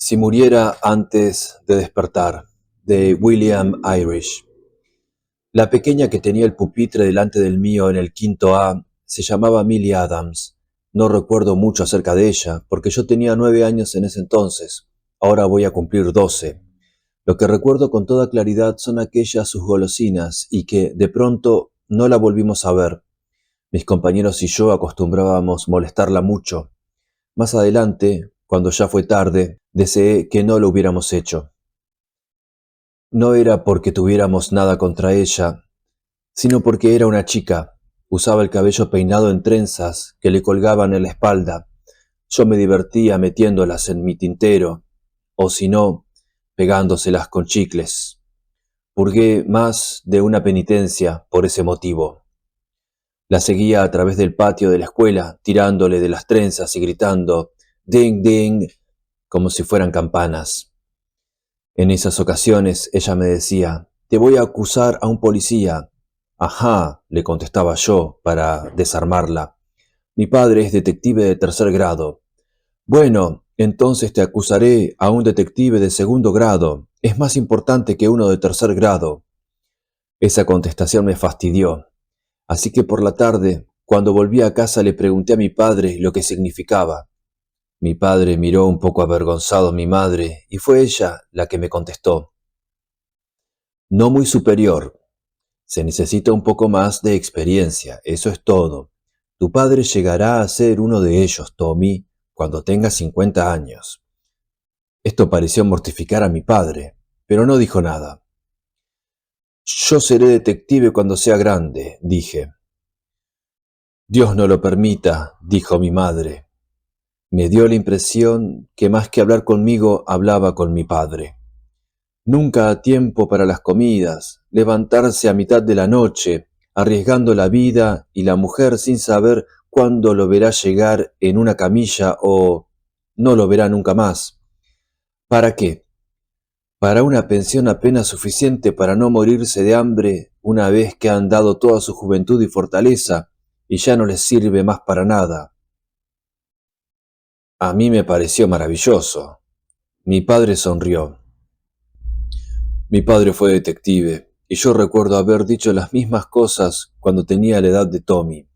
Si muriera antes de despertar, de William Irish. La pequeña que tenía el pupitre delante del mío en el quinto A se llamaba Millie Adams. No recuerdo mucho acerca de ella, porque yo tenía 9 años en ese entonces. Ahora voy a cumplir 12. Lo que recuerdo con toda claridad son aquellas sus golosinas y que, de pronto, no la volvimos a ver. Mis compañeros y yo acostumbrábamos molestarla mucho. Más adelante, cuando ya fue tarde, deseé que no lo hubiéramos hecho. No era porque tuviéramos nada contra ella, sino porque era una chica. Usaba el cabello peinado en trenzas que le colgaban en la espalda. Yo me divertía metiéndolas en mi tintero, o si no, pegándoselas con chicles. Purgué más de una penitencia por ese motivo. La seguía a través del patio de la escuela, tirándole de las trenzas y gritando «ding, ding», como si fueran campanas. En esas ocasiones ella me decía «te voy a acusar a un policía». «Ajá», le contestaba yo para desarmarla. «Mi padre es detective de tercer grado». «Bueno, entonces te acusaré a un detective de segundo grado. Es más importante que uno de tercer grado». Esa contestación me fastidió. Así que por la tarde, cuando volví a casa, le pregunté a mi padre lo que significaba. Mi padre miró un poco avergonzado a mi madre y fue ella la que me contestó. «No muy superior. Se necesita un poco más de experiencia, eso es todo. Tu padre llegará a ser uno de ellos, Tommy, cuando tenga 50 años». Esto pareció mortificar a mi padre, pero no dijo nada. «Yo seré detective cuando sea grande», dije. «Dios no lo permita», dijo mi madre. Me dio la impresión que más que hablar conmigo, hablaba con mi padre. Nunca a tiempo para las comidas, levantarse a mitad de la noche, arriesgando la vida y la mujer sin saber cuándo lo verá llegar en una camilla o no lo verá nunca más. ¿Para qué? Para una pensión apenas suficiente para no morirse de hambre una vez que han dado toda su juventud y fortaleza y ya no les sirve más para nada. A mí me pareció maravilloso. Mi padre sonrió. Mi padre fue detective, y yo recuerdo haber dicho las mismas cosas cuando tenía la edad de Tommy.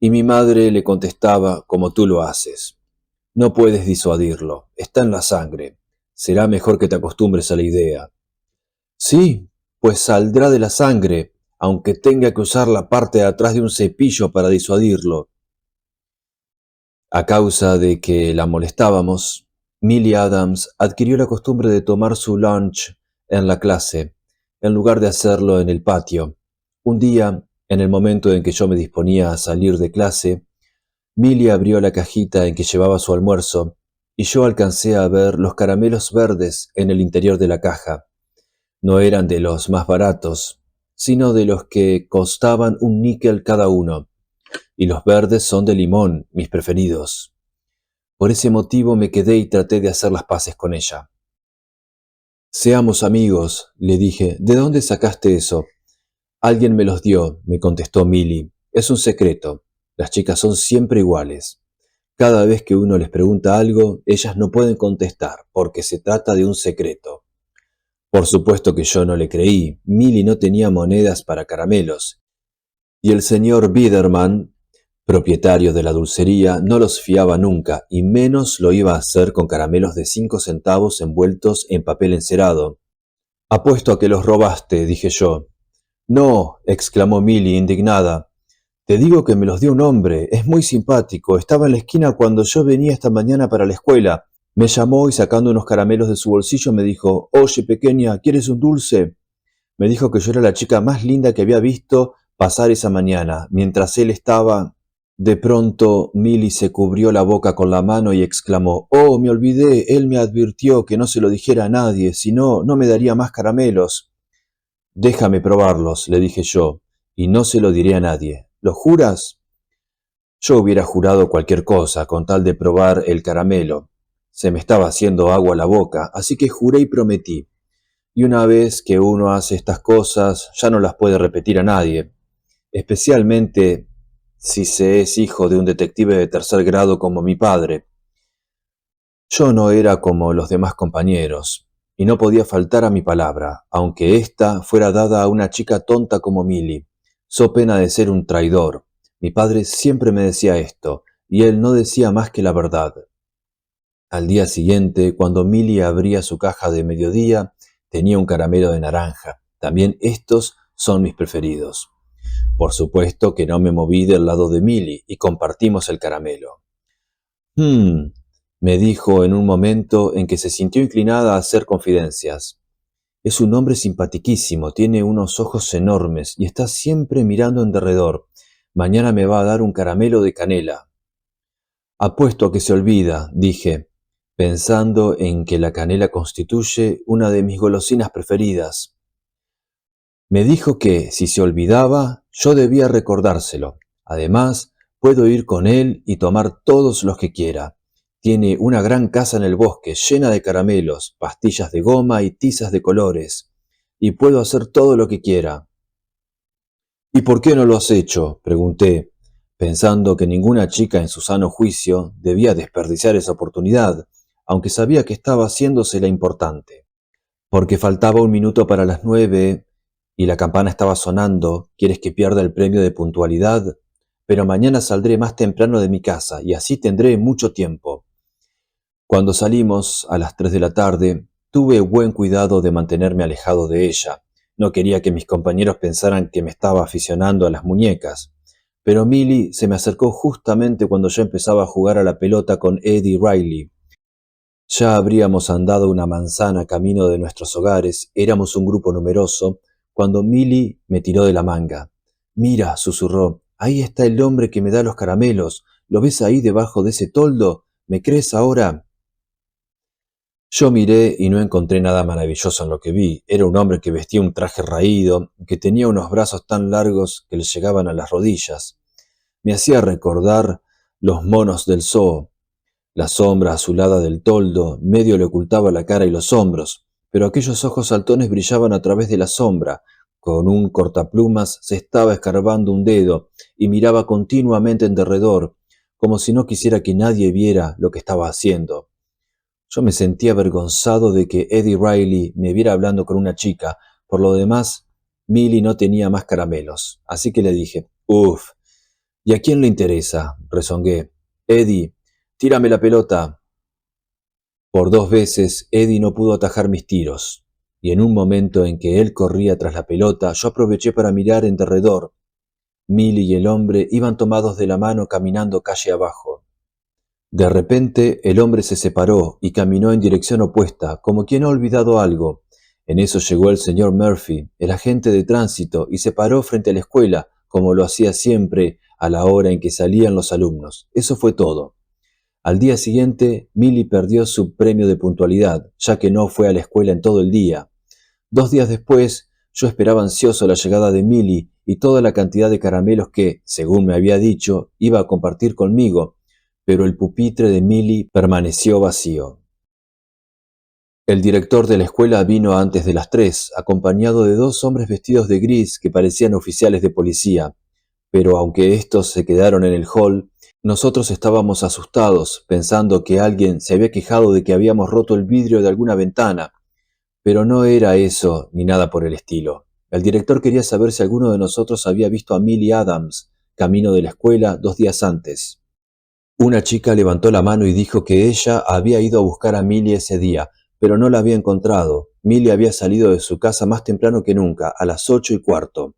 Y mi madre le contestaba como tú lo haces. No puedes disuadirlo, está en la sangre. Será mejor que te acostumbres a la idea. Sí, pues saldrá de la sangre, aunque tenga que usar la parte de atrás de un cepillo para disuadirlo. A causa de que la molestábamos, Millie Adams adquirió la costumbre de tomar su lunch en la clase, en lugar de hacerlo en el patio. Un día, en el momento en que yo me disponía a salir de clase, Millie abrió la cajita en que llevaba su almuerzo y yo alcancé a ver los caramelos verdes en el interior de la caja. No eran de los más baratos, sino de los que costaban un níquel cada uno, y los verdes son de limón, mis preferidos. Por ese motivo me quedé y traté de hacer las paces con ella. «Seamos amigos», le dije. «¿De dónde sacaste eso?» «Alguien me los dio», me contestó Millie. «Es un secreto. Las chicas son siempre iguales. Cada vez que uno les pregunta algo, ellas no pueden contestar, porque se trata de un secreto». Por supuesto que yo no le creí. Millie no tenía monedas para caramelos. Y el señor Biederman, propietario de la dulcería, no los fiaba nunca, y menos lo iba a hacer con caramelos de 5 centavos envueltos en papel encerado. «Apuesto a que los robaste», dije yo. «No», exclamó Millie indignada. «Te digo que me los dio un hombre, es muy simpático, estaba en la esquina cuando yo venía esta mañana para la escuela. Me llamó y sacando unos caramelos de su bolsillo me dijo, «Oye, pequeña, ¿quieres un dulce?». Me dijo que yo era la chica más linda que había visto pasar esa mañana, mientras él estaba. De pronto Millie se cubrió la boca con la mano y exclamó, «Oh, me olvidé, él me advirtió que no se lo dijera a nadie, si no, no me daría más caramelos». «Déjame probarlos», le dije yo, «y no se lo diré a nadie». «¿Lo juras?». Yo hubiera jurado cualquier cosa con tal de probar el caramelo. Se me estaba haciendo agua la boca, así que juré y prometí. Y una vez que uno hace estas cosas, ya no las puede repetir a nadie, especialmente si se es hijo de un detective de tercer grado como mi padre. Yo no era como los demás compañeros, y no podía faltar a mi palabra, aunque ésta fuera dada a una chica tonta como Milly, so pena de ser un traidor. Mi padre siempre me decía esto, y él no decía más que la verdad. Al día siguiente, cuando Milly abría su caja de mediodía, tenía un caramelo de naranja. También estos son mis preferidos. Por supuesto que no me moví del lado de Milly y compartimos el caramelo. Hmm, me dijo en un momento en que se sintió inclinada a hacer confidencias. Es un hombre simpaticísimo, tiene unos ojos enormes y está siempre mirando en derredor. Mañana me va a dar un caramelo de canela. Apuesto a que se olvida, dije, pensando en que la canela constituye una de mis golosinas preferidas. Me dijo que, si se olvidaba, yo debía recordárselo. Además, puedo ir con él y tomar todos los que quiera. Tiene una gran casa en el bosque, llena de caramelos, pastillas de goma y tizas de colores. Y puedo hacer todo lo que quiera. ¿Y por qué no lo has hecho?, pregunté, pensando que ninguna chica en su sano juicio debía desperdiciar esa oportunidad, aunque sabía que estaba haciéndosela importante. Porque faltaba un minuto para las 9 y la campana estaba sonando. ¿Quieres que pierda el premio de puntualidad? Pero mañana saldré más temprano de mi casa y así tendré mucho tiempo. Cuando salimos a las 3 de la tarde, tuve buen cuidado de mantenerme alejado de ella. No quería que mis compañeros pensaran que me estaba aficionando a las muñecas. Pero Milly se me acercó justamente cuando yo empezaba a jugar a la pelota con Eddie Riley. Ya habríamos andado una manzana camino de nuestros hogares, éramos un grupo numeroso, cuando Milly me tiró de la manga. Mira, susurró, ahí está el hombre que me da los caramelos. ¿Lo ves ahí debajo de ese toldo? ¿Me crees ahora? Yo miré y no encontré nada maravilloso en lo que vi. Era un hombre que vestía un traje raído, que tenía unos brazos tan largos que le llegaban a las rodillas. Me hacía recordar los monos del zoo. La sombra azulada del toldo medio le ocultaba la cara y los hombros, pero aquellos ojos saltones brillaban a través de la sombra. Con un cortaplumas se estaba escarbando un dedo y miraba continuamente en derredor, como si no quisiera que nadie viera lo que estaba haciendo. Yo me sentía avergonzado de que Eddie Riley me viera hablando con una chica. Por lo demás, Milly no tenía más caramelos, así que le dije, «Uf, ¿y a quién le interesa?», rezongué. «Eddie, tírame la pelota». Por 2 veces Eddie no pudo atajar mis tiros, y en un momento en que él corría tras la pelota, yo aproveché para mirar en derredor. Milly y el hombre iban tomados de la mano caminando calle abajo. De repente el hombre se separó y caminó en dirección opuesta, como quien ha olvidado algo. En eso llegó el señor Murphy, el agente de tránsito, y se paró frente a la escuela, como lo hacía siempre a la hora en que salían los alumnos. Eso fue todo. Al día siguiente, Milly perdió su premio de puntualidad, ya que no fue a la escuela en todo el día. 2 días después, yo esperaba ansioso la llegada de Milly y toda la cantidad de caramelos que, según me había dicho, iba a compartir conmigo, pero el pupitre de Milly permaneció vacío. El director de la escuela vino antes de las 3, acompañado de 2 hombres vestidos de gris que parecían oficiales de policía, pero aunque estos se quedaron en el hall, nosotros estábamos asustados, pensando que alguien se había quejado de que habíamos roto el vidrio de alguna ventana, pero no era eso ni nada por el estilo. El director quería saber si alguno de nosotros había visto a Milly Adams, camino de la escuela 2 días antes. Una chica levantó la mano y dijo que ella había ido a buscar a Milly ese día, pero no la había encontrado. Milly había salido de su casa más temprano que nunca, a las 8:15.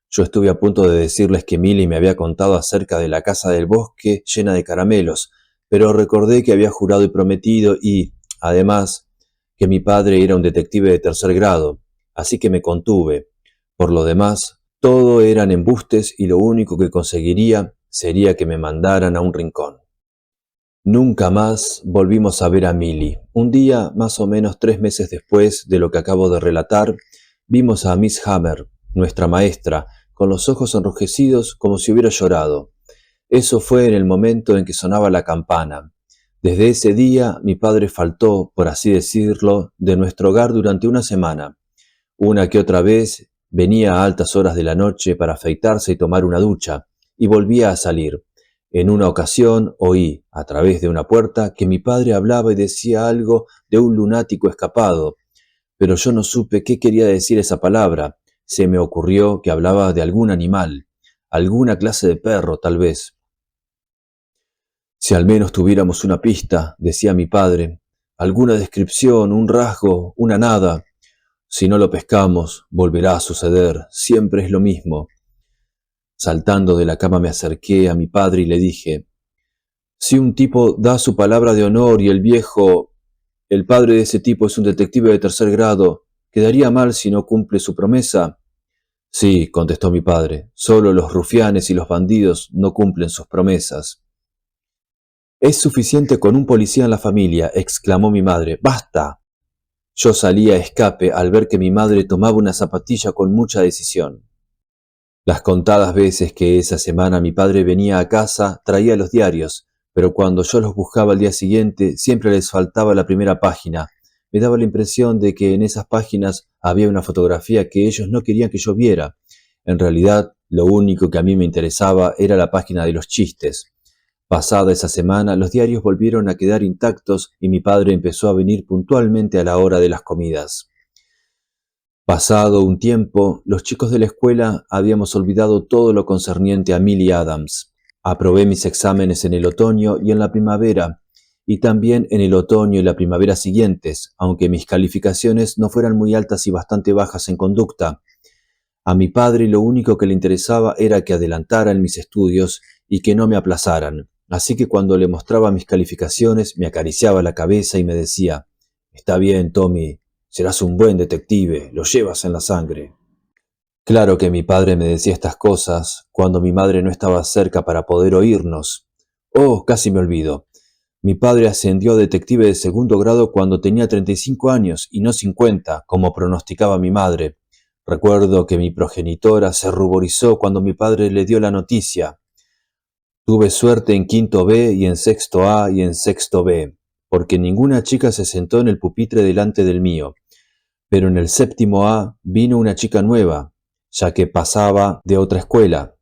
Yo estuve a punto de decirles que Milly me había contado acerca de la casa del bosque llena de caramelos, pero recordé que había jurado y prometido y, además, que mi padre era un detective de 3er grado, así que me contuve. Por lo demás, todo eran embustes y lo único que conseguiría sería que me mandaran a un rincón. Nunca más volvimos a ver a Milly. Un día, más o menos 3 meses después de lo que acabo de relatar, vimos a Miss Hammer, nuestra maestra, con los ojos enrojecidos como si hubiera llorado. Eso fue en el momento en que sonaba la campana. Desde ese día mi padre faltó, por así decirlo, de nuestro hogar durante una semana. Una que otra vez venía a altas horas de la noche para afeitarse y tomar una ducha, y volvía a salir. En una ocasión oí, a través de una puerta, que mi padre hablaba y decía algo de un lunático escapado, pero yo no supe qué quería decir esa palabra. Se me ocurrió que hablaba de algún animal, alguna clase de perro, tal vez. Si al menos tuviéramos una pista, decía mi padre, alguna descripción, un rasgo, una nada. Si no lo pescamos, volverá a suceder, siempre es lo mismo. Saltando de la cama me acerqué a mi padre y le dije, si un tipo da su palabra de honor y el padre de ese tipo es un detective de tercer grado, ¿quedaría mal si no cumple su promesa? Sí, contestó mi padre, solo los rufianes y los bandidos no cumplen sus promesas. Es suficiente con un policía en la familia, exclamó mi madre. ¡Basta! Yo salí a escape al ver que mi madre tomaba una zapatilla con mucha decisión. Las contadas veces que esa semana mi padre venía a casa, traía los diarios, pero cuando yo los buscaba al día siguiente, siempre les faltaba la primera página. Me daba la impresión de que en esas páginas había una fotografía que ellos no querían que yo viera. En realidad, lo único que a mí me interesaba era la página de los chistes. Pasada esa semana, los diarios volvieron a quedar intactos y mi padre empezó a venir puntualmente a la hora de las comidas. Pasado un tiempo, los chicos de la escuela habíamos olvidado todo lo concerniente a Millie Adams. Aprobé mis exámenes en el otoño y en la primavera, y también en el otoño y la primavera siguientes, aunque mis calificaciones no fueran muy altas y bastante bajas en conducta. A mi padre lo único que le interesaba era que adelantara en mis estudios y que no me aplazaran. Así que cuando le mostraba mis calificaciones, me acariciaba la cabeza y me decía, «Está bien, Tommy, serás un buen detective, lo llevas en la sangre». Claro que mi padre me decía estas cosas cuando mi madre no estaba cerca para poder oírnos. Oh, casi me olvido. Mi padre ascendió a detective de segundo grado cuando tenía 35 años y no 50, como pronosticaba mi madre. Recuerdo que mi progenitora se ruborizó cuando mi padre le dio la noticia. Tuve suerte en quinto B y en sexto A y en sexto B, porque ninguna chica se sentó en el pupitre delante del mío. Pero en el séptimo A vino una chica nueva, ya que pasaba de otra escuela.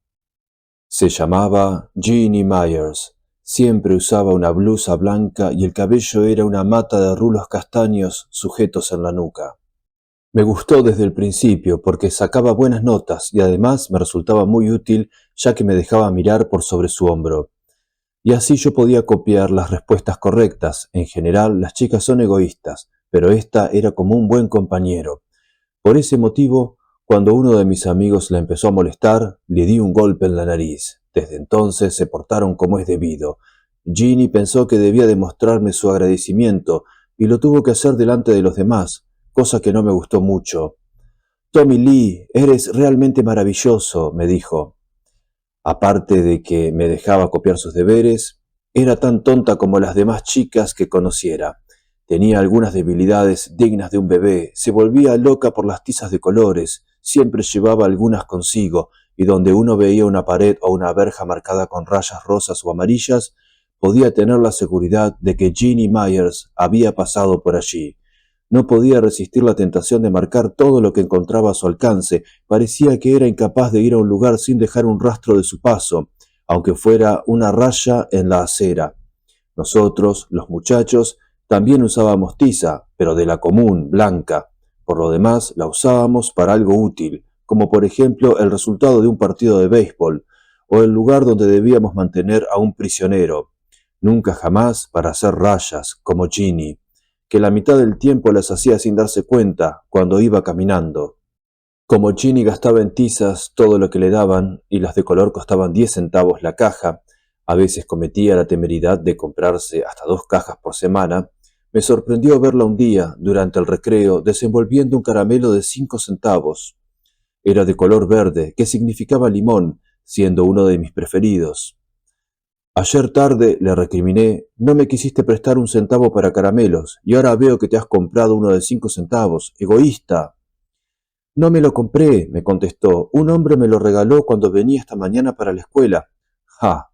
Se llamaba Jeannie Myers. Siempre usaba una blusa blanca y el cabello era una mata de rulos castaños sujetos en la nuca. Me gustó desde el principio porque sacaba buenas notas y además me resultaba muy útil ya que me dejaba mirar por sobre su hombro. Y así yo podía copiar las respuestas correctas. En general, las chicas son egoístas, pero esta era como un buen compañero. Por ese motivo, cuando uno de mis amigos la empezó a molestar, le di un golpe en la nariz. Desde entonces se portaron como es debido. Ginny pensó que debía demostrarme su agradecimiento y lo tuvo que hacer delante de los demás, cosa que no me gustó mucho. Tommy Lee, eres realmente maravilloso, me dijo. Aparte de que me dejaba copiar sus deberes, era tan tonta como las demás chicas que conociera. Tenía algunas debilidades dignas de un bebé, se volvía loca por las tizas de colores, siempre llevaba algunas consigo, y donde uno veía una pared o una verja marcada con rayas rosas o amarillas, podía tener la seguridad de que Jeannie Myers había pasado por allí. No podía resistir la tentación de marcar todo lo que encontraba a su alcance. Parecía que era incapaz de ir a un lugar sin dejar un rastro de su paso, aunque fuera una raya en la acera. Nosotros, los muchachos, también usábamos tiza, pero de la común, blanca. Por lo demás, la usábamos para algo útil, como por ejemplo el resultado de un partido de béisbol, o el lugar donde debíamos mantener a un prisionero. Nunca jamás para hacer rayas, como Ginny, que la mitad del tiempo las hacía sin darse cuenta cuando iba caminando. Como Ginny gastaba en tizas todo lo que le daban y las de color costaban 10 centavos la caja, a veces cometía la temeridad de comprarse hasta 2 cajas por semana, me sorprendió verla un día, durante el recreo, desenvolviendo un caramelo de 5 centavos. Era de color verde, que significaba limón, siendo uno de mis preferidos. Ayer tarde, le recriminé, no me quisiste prestar un centavo para caramelos, y ahora veo que te has comprado uno de 5 centavos. ¡Egoísta! No me lo compré, me contestó. Un hombre me lo regaló cuando venía esta mañana para la escuela. Ja,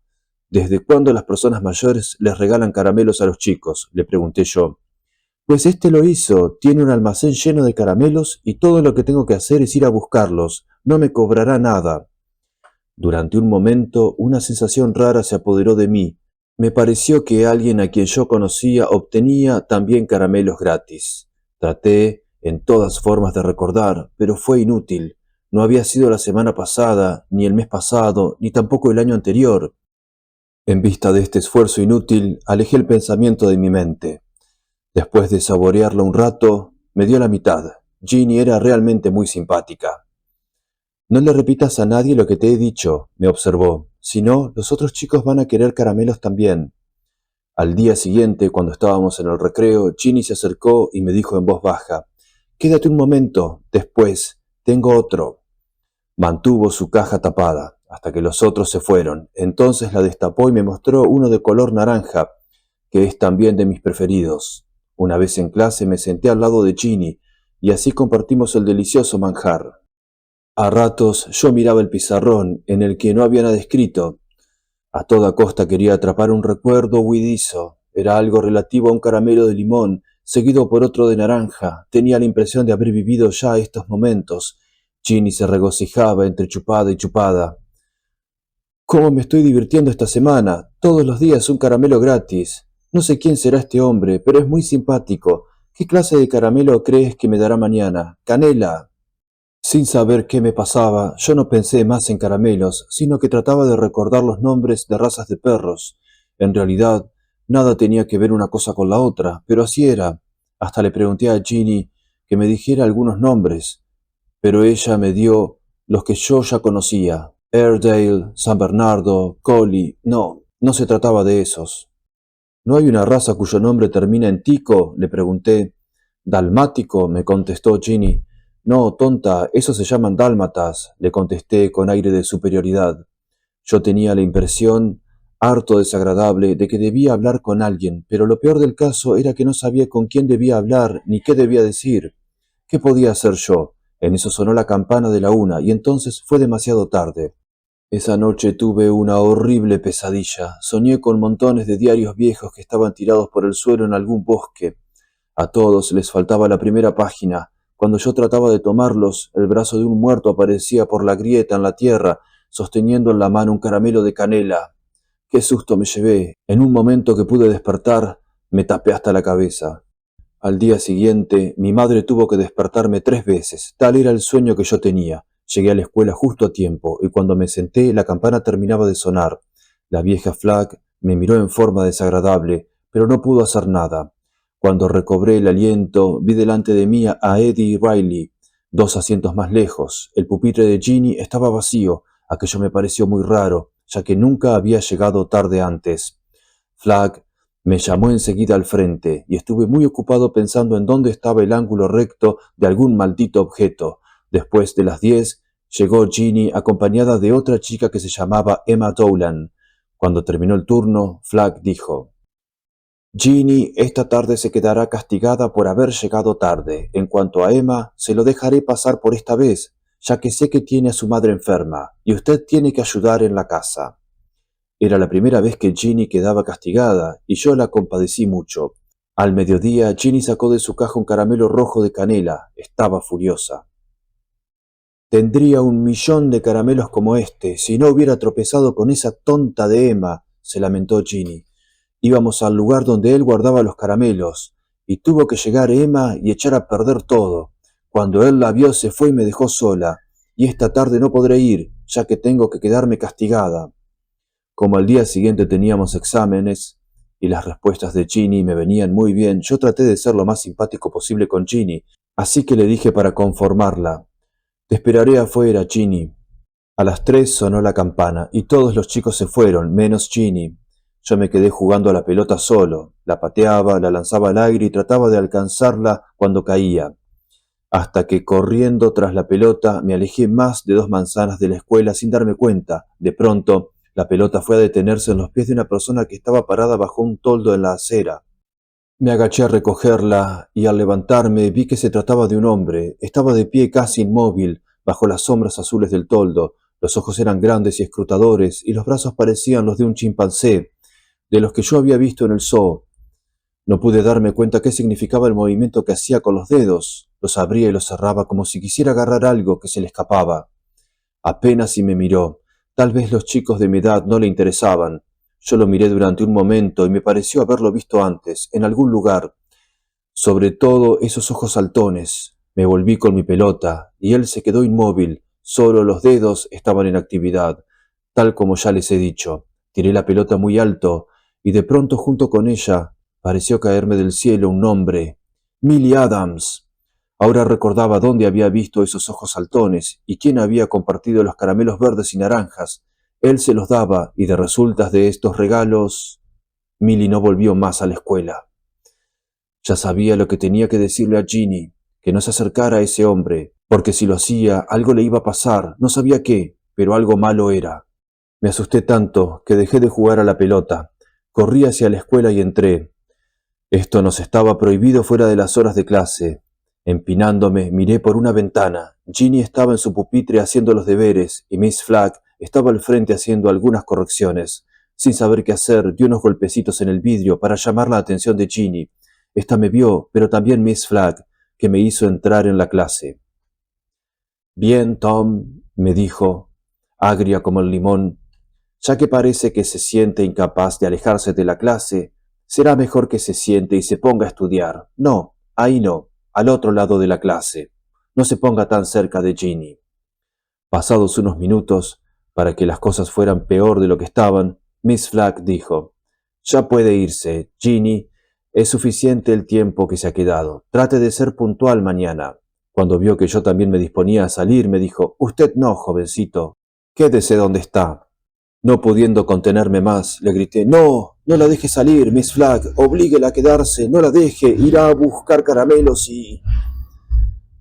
¿desde cuándo las personas mayores les regalan caramelos a los chicos?, le pregunté yo. Pues este lo hizo, tiene un almacén lleno de caramelos y todo lo que tengo que hacer es ir a buscarlos. No me cobrará nada. Durante un momento, una sensación rara se apoderó de mí. Me pareció que alguien a quien yo conocía obtenía también caramelos gratis. Traté en todas formas de recordar, pero fue inútil. No había sido la semana pasada, ni el mes pasado, ni tampoco el año anterior. En vista de este esfuerzo inútil, alejé el pensamiento de mi mente. Después de saborearlo un rato, me dio la mitad. Ginny era realmente muy simpática. No le repitas a nadie lo que te he dicho, me observó. Si no, los otros chicos van a querer caramelos también. Al día siguiente, cuando estábamos en el recreo, Ginny se acercó y me dijo en voz baja: «Quédate un momento, después, tengo otro». Mantuvo su caja tapada, hasta que los otros se fueron. Entonces la destapó y me mostró uno de color naranja, que es también de mis preferidos. Una vez en clase me senté al lado de Ginny, y así compartimos el delicioso manjar. A ratos yo miraba el pizarrón, en el que no había nada escrito. A toda costa quería atrapar un recuerdo huidizo. Era algo relativo a un caramelo de limón, seguido por otro de naranja. Tenía la impresión de haber vivido ya estos momentos. Ginny se regocijaba entre chupada y chupada. «¿Cómo me estoy divirtiendo esta semana? Todos los días un caramelo gratis. No sé quién será este hombre, pero es muy simpático. ¿Qué clase de caramelo crees que me dará mañana? ¡Canela!». Sin saber qué me pasaba, yo no pensé más en caramelos, sino que trataba de recordar los nombres de razas de perros. En realidad, nada tenía que ver una cosa con la otra, pero así era. Hasta le pregunté a Ginny que me dijera algunos nombres, pero ella me dio los que yo ya conocía: Airedale, San Bernardo, Collie. No, no se trataba de esos. «¿No hay una raza cuyo nombre termina en tico?», le pregunté. «Dalmático», me contestó Ginny. «No, tonta, esos se llaman dálmatas», le contesté con aire de superioridad. Yo tenía la impresión, harto desagradable, de que debía hablar con alguien, pero lo peor del caso era que no sabía con quién debía hablar ni qué debía decir. ¿Qué podía hacer yo? En eso sonó la campana de la 1, y entonces fue demasiado tarde. Esa noche tuve una horrible pesadilla. Soñé con montones de diarios viejos que estaban tirados por el suelo en algún bosque. A todos les faltaba la primera página. Cuando yo trataba de tomarlos, el brazo de un muerto aparecía por la grieta en la tierra, sosteniendo en la mano un caramelo de canela. ¡Qué susto me llevé! En un momento que pude despertar, me tapé hasta la cabeza. Al día siguiente, mi madre tuvo que despertarme 3 veces. Tal era el sueño que yo tenía. Llegué a la escuela justo a tiempo, y cuando me senté, la campana terminaba de sonar. La vieja Flagg me miró en forma desagradable, pero no pudo hacer nada. Cuando recobré el aliento, vi delante de mí a Eddie Riley, 2 asientos más lejos. El pupitre de Ginny estaba vacío. Aquello me pareció muy raro, ya que nunca había llegado tarde antes. Flagg me llamó enseguida al frente, y estuve muy ocupado pensando en dónde estaba el ángulo recto de algún maldito objeto. Después de las 10, llegó Ginny acompañada de otra chica que se llamaba Emma Dowland. Cuando terminó el turno, Flagg dijo: «Ginny esta tarde se quedará castigada por haber llegado tarde. En cuanto a Emma, se lo dejaré pasar por esta vez, ya que sé que tiene a su madre enferma, y usted tiene que ayudar en la casa». Era la primera vez que Ginny quedaba castigada, y yo la compadecí mucho. Al mediodía, Ginny sacó de su caja un caramelo rojo de canela. Estaba furiosa. «Tendría 1.000.000 de caramelos como este, si no hubiera tropezado con esa tonta de Emma», se lamentó Ginny. «Íbamos al lugar donde él guardaba los caramelos, y tuvo que llegar Emma y echar a perder todo. Cuando él la vio, se fue y me dejó sola, y esta tarde no podré ir, ya que tengo que quedarme castigada». Como al día siguiente teníamos exámenes y las respuestas de Ginny me venían muy bien, yo traté de ser lo más simpático posible con Ginny, así que le dije para conformarla: «Te esperaré afuera, Ginny». A las 3 sonó la campana y todos los chicos se fueron, menos Ginny. Yo me quedé jugando a la pelota solo. La pateaba, la lanzaba al aire y trataba de alcanzarla cuando caía, hasta que, corriendo tras la pelota, me alejé más de 2 manzanas de la escuela sin darme cuenta. De pronto, la pelota fue a detenerse en los pies de una persona que estaba parada bajo un toldo en la acera. Me agaché a recogerla y al levantarme vi que se trataba de un hombre. Estaba de pie casi inmóvil, bajo las sombras azules del toldo. Los ojos eran grandes y escrutadores, y los brazos parecían los de un chimpancé, de los que yo había visto en el zoo. No pude darme cuenta qué significaba el movimiento que hacía con los dedos. Los abría y los cerraba como si quisiera agarrar algo que se le escapaba. Apenas si me miró. Tal vez los chicos de mi edad no le interesaban. Yo lo miré durante un momento y me pareció haberlo visto antes, en algún lugar. Sobre todo esos ojos saltones. Me volví con mi pelota, y él se quedó inmóvil. Solo los dedos estaban en actividad, tal como ya les he dicho. Tiré la pelota muy alto, y de pronto junto con ella pareció caerme del cielo un nombre. Millie Adams. Ahora recordaba dónde había visto esos ojos saltones y quién había compartido los caramelos verdes y naranjas. Él se los daba, y de resultas de estos regalos, Millie no volvió más a la escuela. Ya sabía lo que tenía que decirle a Ginny, que no se acercara a ese hombre, porque si lo hacía, algo le iba a pasar, no sabía qué, pero algo malo era. Me asusté tanto que dejé de jugar a la pelota. Corrí hacia la escuela y entré. Esto nos estaba prohibido fuera de las horas de clase. Empinándome, miré por una ventana. Ginny estaba en su pupitre haciendo los deberes y Miss Flagg estaba al frente haciendo algunas correcciones. Sin saber qué hacer, di unos golpecitos en el vidrio para llamar la atención de Ginny. Esta me vio, pero también Miss Flagg, que me hizo entrar en la clase. Bien, Tom, me dijo, agria como el limón, ya que parece que se siente incapaz de alejarse de la clase, será mejor que se siente y se ponga a estudiar. No, ahí no, al otro lado de la clase. No se ponga tan cerca de Ginny. Pasados unos minutos, para que las cosas fueran peor de lo que estaban, Miss Flagg dijo, «Ya puede irse, Ginny. Es suficiente el tiempo que se ha quedado. Trate de ser puntual mañana». Cuando vio que yo también me disponía a salir, me dijo, «Usted no, jovencito. Quédese donde está». No pudiendo contenerme más, le grité, «No, no la deje salir, Miss Flagg. Oblíguela a quedarse. No la deje. Irá a buscar caramelos y...»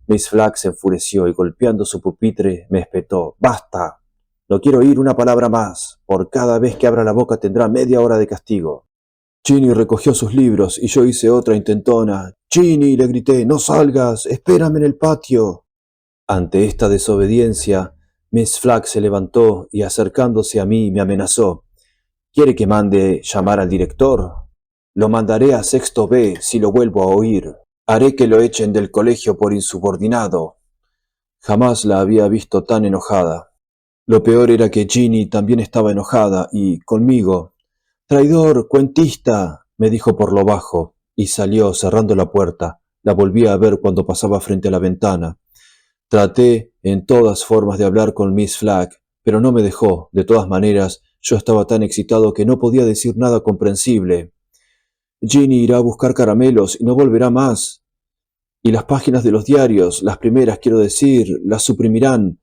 Miss Flagg se enfureció y golpeando su pupitre me espetó, «Basta. No quiero oír una palabra más. Por cada vez que abra la boca tendrá media hora de castigo». Ginny recogió sus libros y yo hice otra intentona. «Ginny», le grité, «no salgas. Espérame en el patio». Ante esta desobediencia, Miss Flagg se levantó y acercándose a mí me amenazó. «¿Quiere que mande llamar al director? Lo mandaré a sexto B si lo vuelvo a oír. Haré que lo echen del colegio por insubordinado». Jamás la había visto tan enojada. Lo peor era que Ginny también estaba enojada y, conmigo, «Traidor, cuentista», me dijo por lo bajo, y salió cerrando la puerta. La volví a ver cuando pasaba frente a la ventana. Traté en todas formas de hablar con Miss Flagg, pero no me dejó. De todas maneras, yo estaba tan excitado que no podía decir nada comprensible. «Ginny irá a buscar caramelos y no volverá más. Y las páginas de los diarios, las primeras quiero decir, las suprimirán».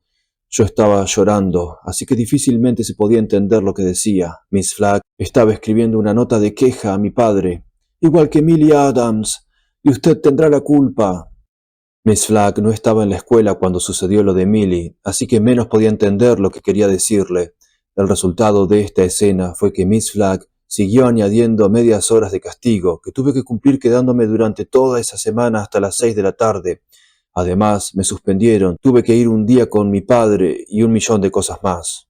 Yo estaba llorando, así que difícilmente se podía entender lo que decía. Miss Flagg estaba escribiendo una nota de queja a mi padre. «Igual que Millie Adams, y usted tendrá la culpa». Miss Flagg no estaba en la escuela cuando sucedió lo de Millie, así que menos podía entender lo que quería decirle. El resultado de esta escena fue que Miss Flagg siguió añadiendo medias horas de castigo, que tuve que cumplir quedándome durante toda esa semana hasta las 6 de la tarde. Además, me suspendieron, tuve que ir un día con mi padre y 1.000.000 de cosas más.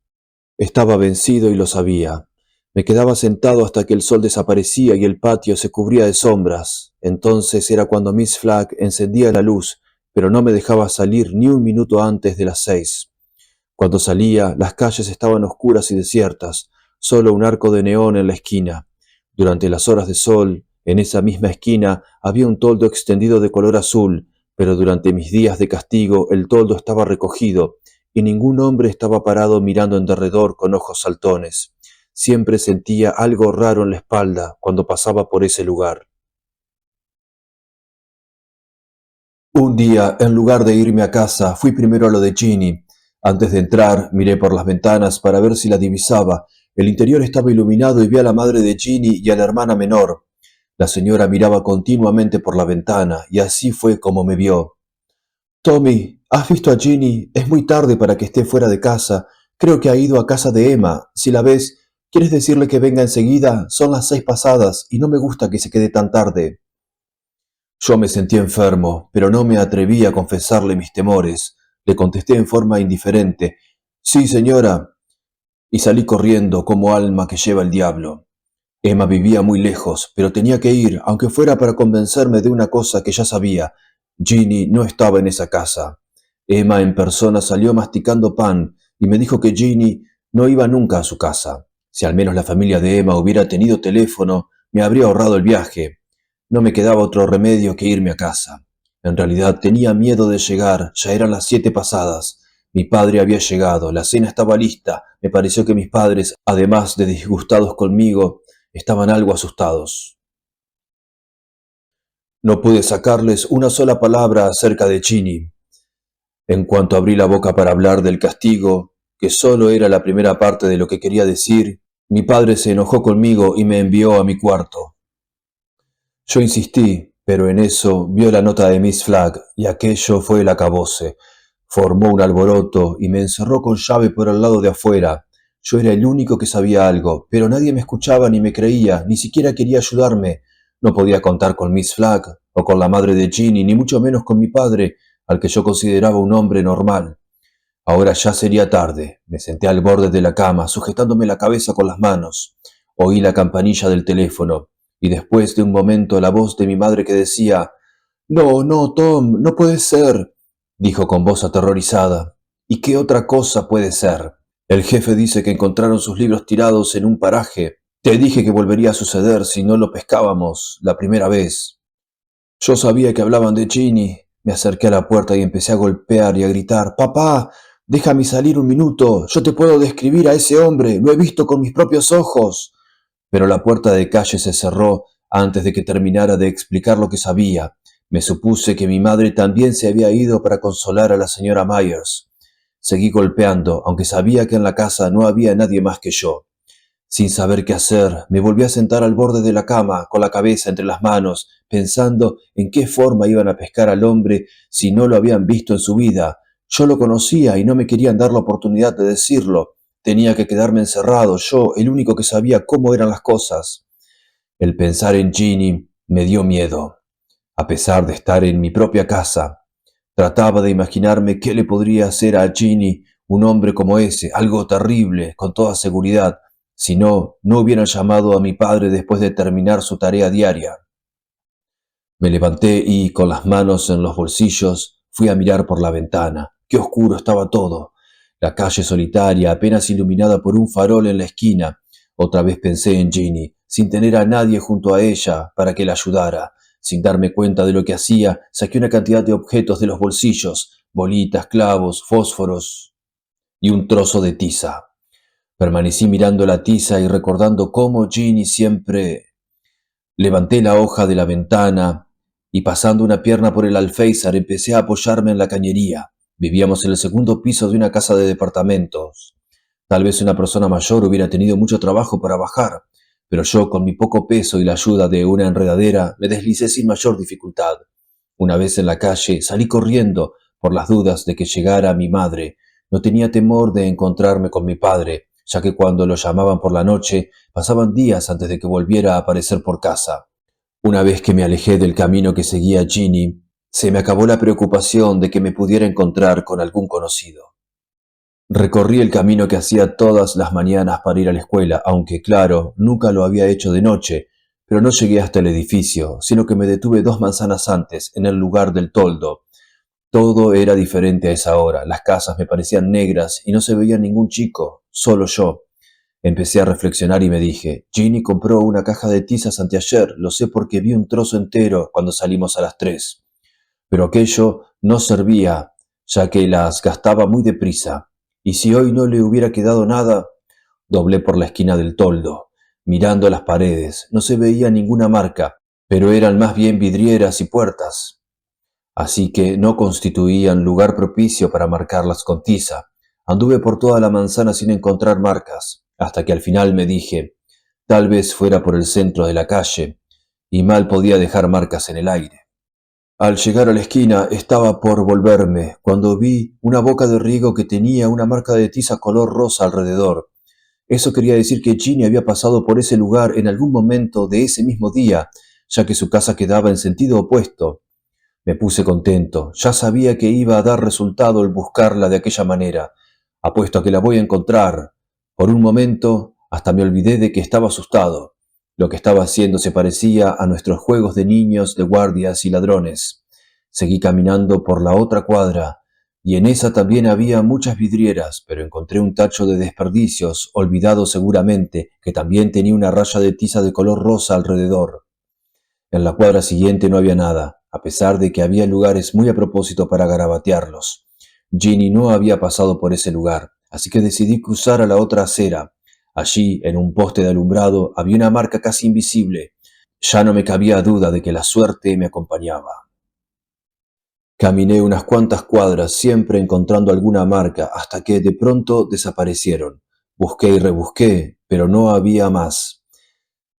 Estaba vencido y lo sabía. Me quedaba sentado hasta que el sol desaparecía y el patio se cubría de sombras. Entonces era cuando Miss Flagg encendía la luz, pero no me dejaba salir ni un minuto antes de las 6. Cuando salía, las calles estaban oscuras y desiertas, solo un arco de neón en la esquina. Durante las horas de sol, en esa misma esquina había un toldo extendido de color azul, pero durante mis días de castigo el toldo estaba recogido y ningún hombre estaba parado mirando en derredor con ojos saltones. Siempre sentía algo raro en la espalda cuando pasaba por ese lugar. Un día, en lugar de irme a casa, fui primero a lo de Ginny. Antes de entrar, miré por las ventanas para ver si la divisaba. El interior estaba iluminado y vi a la madre de Ginny y a la hermana menor. La señora miraba continuamente por la ventana, y así fue como me vio. «Tommy, ¿has visto a Ginny? Es muy tarde para que esté fuera de casa. Creo que ha ido a casa de Emma. Si la ves, ¿quieres decirle que venga enseguida? Son las 6 pasadas, y no me gusta que se quede tan tarde». Yo me sentí enfermo, pero no me atreví a confesarle mis temores. Le contesté en forma indiferente, «Sí, señora», y salí corriendo como alma que lleva el diablo. Emma vivía muy lejos, pero tenía que ir, aunque fuera para convencerme de una cosa que ya sabía. Ginny no estaba en esa casa. Emma en persona salió masticando pan y me dijo que Ginny No iba nunca a su casa. Si al menos la familia de Emma hubiera tenido teléfono, me habría ahorrado el viaje. No me quedaba otro remedio que irme a casa. En realidad tenía miedo de llegar, ya eran las 7 pasadas. Mi padre había llegado, la cena estaba lista. Me pareció que mis padres, además de disgustados conmigo, estaban algo asustados. No pude sacarles una sola palabra acerca de Ginny. En cuanto abrí la boca para hablar del castigo, que solo era la primera parte de lo que quería decir, mi padre se enojó conmigo y me envió a mi cuarto. Yo insistí, pero en eso vio la nota de Miss Flagg y aquello fue el acabose. Formó un alboroto y me encerró con llave por el lado de afuera. Yo era el único que sabía algo, pero nadie me escuchaba ni me creía, ni siquiera quería ayudarme. No podía contar con Miss Flagg o con la madre de Ginny, ni mucho menos con mi padre, al que yo consideraba un hombre normal. Ahora ya sería tarde. Me senté al borde de la cama, sujetándome la cabeza con las manos. Oí la campanilla del teléfono, y después de un momento la voz de mi madre que decía, «No, no, Tom, no puede ser», dijo con voz aterrorizada. «¿Y qué otra cosa puede ser? El jefe dice que encontraron sus libros tirados en un paraje. Te dije que volvería a suceder si no lo pescábamos la primera vez». Yo sabía que hablaban de Ginny. Me acerqué a la puerta y empecé a golpear y a gritar, «Papá, déjame salir un minuto. Yo te puedo describir a ese hombre. Lo he visto con mis propios ojos». Pero la puerta de calle se cerró antes de que terminara de explicar lo que sabía. Me supuse que mi madre también se había ido para consolar a la señora Myers. Seguí golpeando, aunque sabía que en la casa no había nadie más que yo. Sin saber qué hacer, me volví a sentar al borde de la cama, con la cabeza entre las manos, pensando en qué forma iban a pescar al hombre si no lo habían visto en su vida. Yo lo conocía y no me querían dar la oportunidad de decirlo. Tenía que quedarme encerrado, yo, el único que sabía cómo eran las cosas. El pensar en Ginny me dio miedo. A pesar de estar en mi propia casa, trataba de imaginarme qué le podría hacer a Ginny un hombre como ese, algo terrible, con toda seguridad, si no, no hubieran llamado a mi padre después de terminar su tarea diaria. Me levanté y, con las manos en los bolsillos, fui a mirar por la ventana. Qué oscuro estaba todo. La calle solitaria, apenas iluminada por un farol en la esquina. Otra vez pensé en Ginny, sin tener a nadie junto a ella para que la ayudara. Sin darme cuenta de lo que hacía, saqué una cantidad de objetos de los bolsillos, bolitas, clavos, fósforos y un trozo de tiza. Permanecí mirando la tiza y recordando cómo Ginny siempre... Levanté la hoja de la ventana y, pasando una pierna por el alféizar, empecé a apoyarme en la cañería. Vivíamos en el segundo piso de una casa de departamentos. Tal vez una persona mayor hubiera tenido mucho trabajo para bajar, pero yo, con mi poco peso y la ayuda de una enredadera, me deslicé sin mayor dificultad. Una vez en la calle, salí corriendo por las dudas de que llegara mi madre. No tenía temor de encontrarme con mi padre, ya que cuando lo llamaban por la noche, pasaban días antes de que volviera a aparecer por casa. Una vez que me alejé del camino que seguía Ginny, se me acabó la preocupación de que me pudiera encontrar con algún conocido. Recorrí el camino que hacía todas las mañanas para ir a la escuela, aunque, claro, nunca lo había hecho de noche, pero no llegué hasta el edificio, sino que me detuve 2 manzanas antes, en el lugar del toldo. Todo era diferente a esa hora. Las casas me parecían negras y no se veía ningún chico, solo yo. Empecé a reflexionar y me dije, Ginny compró una caja de tizas anteayer, lo sé porque vi un trozo entero cuando salimos a las 3. Pero aquello no servía, ya que las gastaba muy deprisa. Y si hoy no le hubiera quedado nada, doblé por la esquina del toldo. Mirando las paredes, no se veía ninguna marca, pero eran más bien vidrieras y puertas, así que no constituían lugar propicio para marcarlas con tiza. Anduve por toda la manzana sin encontrar marcas, hasta que al final me dije, tal vez fuera por el centro de la calle, y mal podía dejar marcas en el aire. Al llegar a la esquina estaba por volverme, cuando vi una boca de riego que tenía una marca de tiza color rosa alrededor. Eso quería decir que Ginny había pasado por ese lugar en algún momento de ese mismo día, ya que su casa quedaba en sentido opuesto. Me puse contento. Ya sabía que iba a dar resultado el buscarla de aquella manera. Apuesto a que la voy a encontrar. Por un momento, hasta me olvidé de que estaba asustado. Lo que estaba haciendo se parecía a nuestros juegos de niños de guardias y ladrones. Seguí caminando por la otra cuadra, y en esa también había muchas vidrieras, pero encontré un tacho de desperdicios, olvidado seguramente, que también tenía una raya de tiza de color rosa alrededor. En la cuadra siguiente no había nada, a pesar de que había lugares muy a propósito para garabatearlos. Ginny no había pasado por ese lugar, así que decidí cruzar a la otra acera. Allí, en un poste de alumbrado, había una marca casi invisible. Ya no me cabía duda de que la suerte me acompañaba. Caminé unas cuantas cuadras, siempre encontrando alguna marca, hasta que de pronto desaparecieron. Busqué y rebusqué, pero no había más.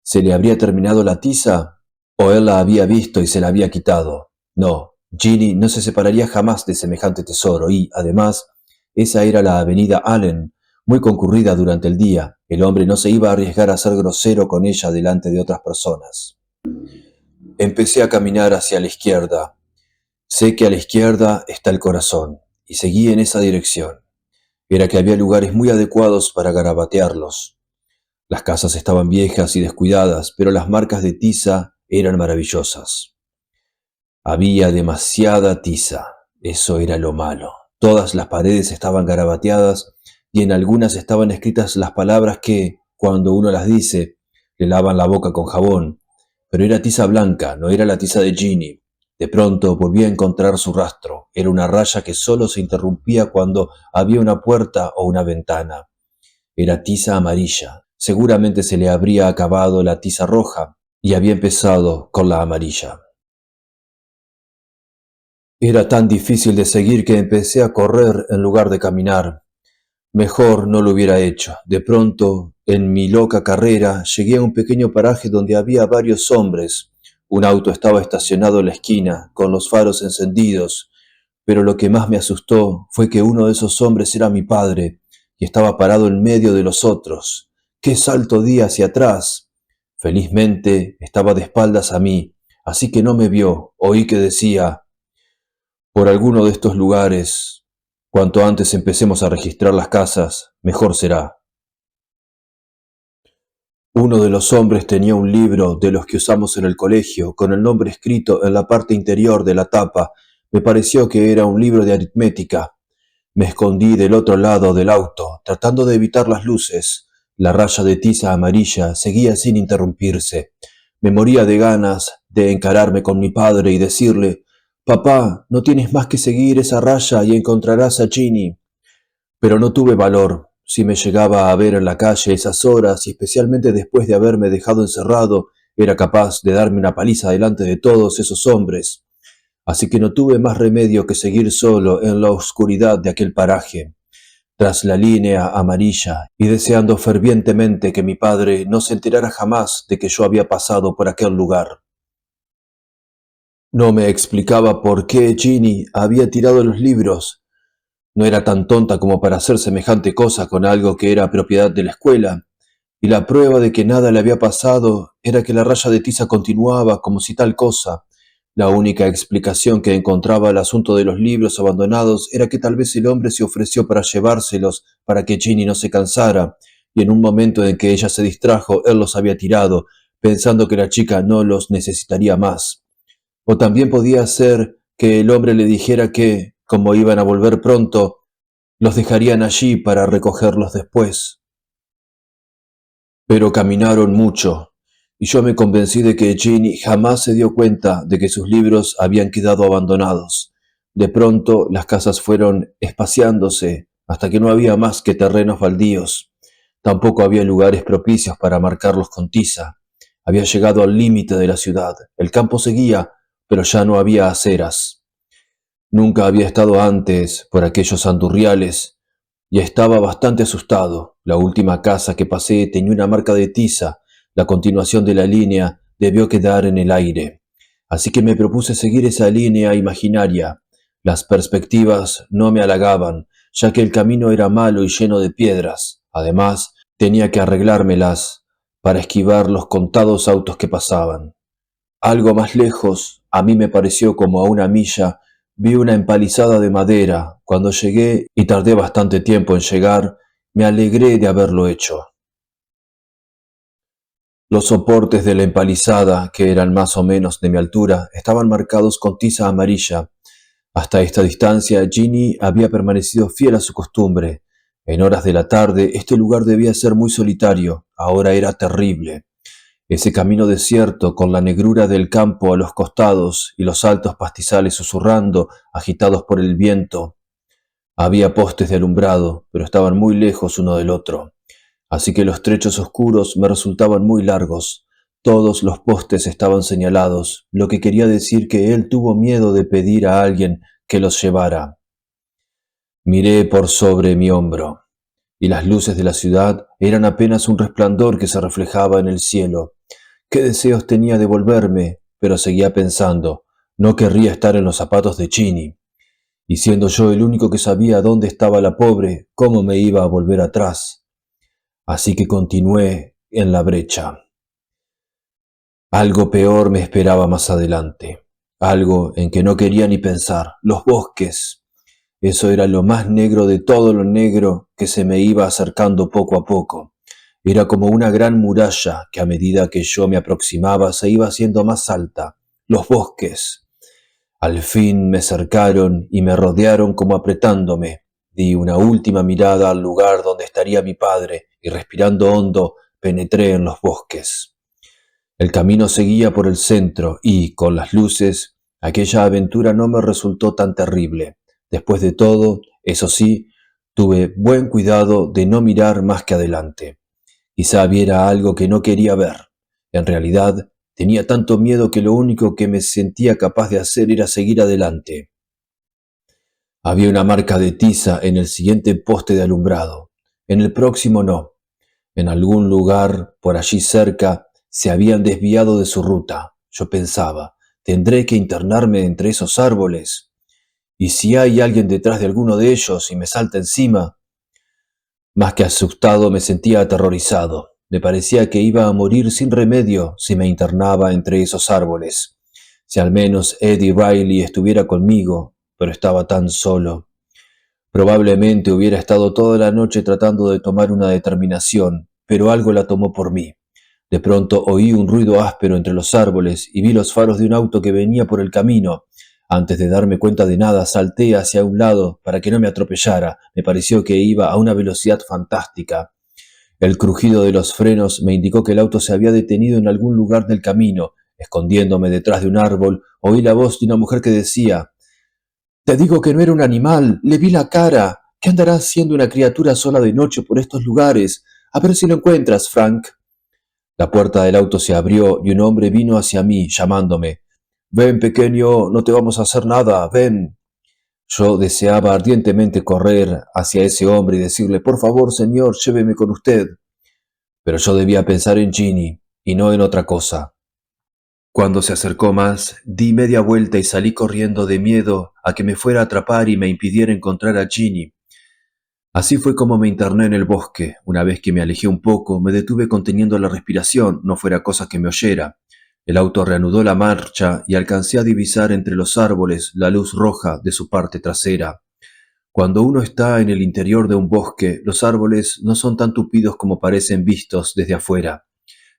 ¿Se le habría terminado la tiza? ¿O él la había visto y se la había quitado? No, Ginny no se separaría jamás de semejante tesoro y, además, esa era la avenida Allen, muy concurrida durante el día. El hombre no se iba a arriesgar a ser grosero con ella delante de otras personas. Empecé a caminar hacia la izquierda. Sé que a la izquierda está el corazón, y seguí en esa dirección. Era que había lugares muy adecuados para garabatearlos. Las casas estaban viejas y descuidadas, pero las marcas de tiza eran maravillosas. Había demasiada tiza, eso era lo malo. Todas las paredes estaban garabateadas y en algunas estaban escritas las palabras que, cuando uno las dice, le lavan la boca con jabón. Pero era tiza blanca, no era la tiza de Ginny. De pronto volví a encontrar su rastro. Era una raya que solo se interrumpía cuando había una puerta o una ventana. Era tiza amarilla. Seguramente se le habría acabado la tiza roja y había empezado con la amarilla. Era tan difícil de seguir que empecé a correr en lugar de caminar. Mejor no lo hubiera hecho. De pronto, en mi loca carrera, llegué a un pequeño paraje donde había varios hombres. Un auto estaba estacionado en la esquina, con los faros encendidos, pero lo que más me asustó fue que uno de esos hombres era mi padre, y estaba parado en medio de los otros. ¡Qué salto di hacia atrás! Felizmente estaba de espaldas a mí, así que no me vio. Oí que decía: por alguno de estos lugares, cuanto antes empecemos a registrar las casas, mejor será. Uno de los hombres tenía un libro de los que usamos en el colegio, con el nombre escrito en la parte interior de la tapa. Me pareció que era un libro de aritmética. Me escondí del otro lado del auto, tratando de evitar las luces. La raya de tiza amarilla seguía sin interrumpirse. Me moría de ganas de encararme con mi padre y decirle: «Papá, no tienes más que seguir esa raya y encontrarás a Ginny». Pero no tuve valor. Si me llegaba a ver en la calle esas horas, y especialmente después de haberme dejado encerrado, era capaz de darme una paliza delante de todos esos hombres. Así que no tuve más remedio que seguir solo en la oscuridad de aquel paraje, tras la línea amarilla, y deseando fervientemente que mi padre no se enterara jamás de que yo había pasado por aquel lugar. No me explicaba por qué Ginny había tirado los libros. No era tan tonta como para hacer semejante cosa con algo que era propiedad de la escuela, y la prueba de que nada le había pasado era que la raya de tiza continuaba como si tal cosa. La única explicación que encontraba al asunto de los libros abandonados era que tal vez el hombre se ofreció para llevárselos para que Ginny no se cansara, y en un momento en que ella se distrajo, él los había tirado, pensando que la chica no los necesitaría más. O también podía ser que el hombre le dijera que, como iban a volver pronto, los dejarían allí para recogerlos después. Pero caminaron mucho, y yo me convencí de que Ginny jamás se dio cuenta de que sus libros habían quedado abandonados. De pronto las casas fueron espaciándose hasta que no había más que terrenos baldíos. Tampoco había lugares propicios para marcarlos con tiza. Había llegado al límite de la ciudad. El campo seguía, pero ya no había aceras. Nunca había estado antes por aquellos andurriales y estaba bastante asustado. La última casa que pasé tenía una marca de tiza. La continuación de la línea debió quedar en el aire. Así que me propuse seguir esa línea imaginaria. Las perspectivas no me halagaban, ya que el camino era malo y lleno de piedras. Además, tenía que arreglármelas para esquivar los contados autos que pasaban. Algo más lejos, a mí me pareció como a una milla, vi una empalizada de madera. Cuando llegué, y tardé bastante tiempo en llegar, me alegré de haberlo hecho. Los soportes de la empalizada, que eran más o menos de mi altura, estaban marcados con tiza amarilla. Hasta esta distancia, Ginny había permanecido fiel a su costumbre. En horas de la tarde, este lugar debía ser muy solitario. Ahora era terrible. Ese camino desierto, con la negrura del campo a los costados y los altos pastizales susurrando, agitados por el viento. Había postes de alumbrado, pero estaban muy lejos uno del otro. Así que los trechos oscuros me resultaban muy largos. Todos los postes estaban señalados, lo que quería decir que él tuvo miedo de pedir a alguien que los llevara. Miré por sobre mi hombro, y las luces de la ciudad eran apenas un resplandor que se reflejaba en el cielo. Qué deseos tenía de volverme, pero seguía pensando, no querría estar en los zapatos de Ginny. Y siendo yo el único que sabía dónde estaba la pobre, ¿cómo me iba a volver atrás? Así que continué en la brecha. Algo peor me esperaba más adelante, algo en que no quería ni pensar, los bosques. Eso era lo más negro de todo lo negro que se me iba acercando poco a poco. Era como una gran muralla que a medida que yo me aproximaba se iba haciendo más alta. Los bosques. Al fin me cercaron y me rodearon como apretándome. Di una última mirada al lugar donde estaría mi padre y respirando hondo penetré en los bosques. El camino seguía por el centro y, con las luces, aquella aventura no me resultó tan terrible. Después de todo, eso sí, tuve buen cuidado de no mirar más que adelante. Quizá viera algo que no quería ver. En realidad, tenía tanto miedo que lo único que me sentía capaz de hacer era seguir adelante. Había una marca de tiza en el siguiente poste de alumbrado. En el próximo no. En algún lugar por allí cerca se habían desviado de su ruta. Yo pensaba, ¿tendré que internarme entre esos árboles? ¿Y si hay alguien detrás de alguno de ellos y me salta encima? Más que asustado, me sentía aterrorizado. Me parecía que iba a morir sin remedio si me internaba entre esos árboles. Si al menos Eddie Riley estuviera conmigo, pero estaba tan solo. Probablemente hubiera estado toda la noche tratando de tomar una determinación, pero algo la tomó por mí. De pronto oí un ruido áspero entre los árboles y vi los faros de un auto que venía por el camino. Antes de darme cuenta de nada, salté hacia un lado para que no me atropellara. Me pareció que iba a una velocidad fantástica. El crujido de los frenos me indicó que el auto se había detenido en algún lugar del camino. Escondiéndome detrás de un árbol, oí la voz de una mujer que decía: «Te digo que no era un animal, le vi la cara. ¿Qué andará haciendo una criatura sola de noche por estos lugares? A ver si lo encuentras, Frank». La puerta del auto se abrió y un hombre vino hacia mí, llamándome. «Ven, pequeño, no te vamos a hacer nada, ven». Yo deseaba ardientemente correr hacia ese hombre y decirle: «Por favor, señor, lléveme con usted». Pero yo debía pensar en Ginny y no en otra cosa. Cuando se acercó más, di media vuelta y salí corriendo de miedo a que me fuera a atrapar y me impidiera encontrar a Ginny. Así fue como me interné en el bosque. Una vez que me alejé un poco, me detuve conteniendo la respiración, no fuera cosa que me oyera. El auto reanudó la marcha y alcancé a divisar entre los árboles la luz roja de su parte trasera. Cuando uno está en el interior de un bosque, los árboles no son tan tupidos como parecen vistos desde afuera.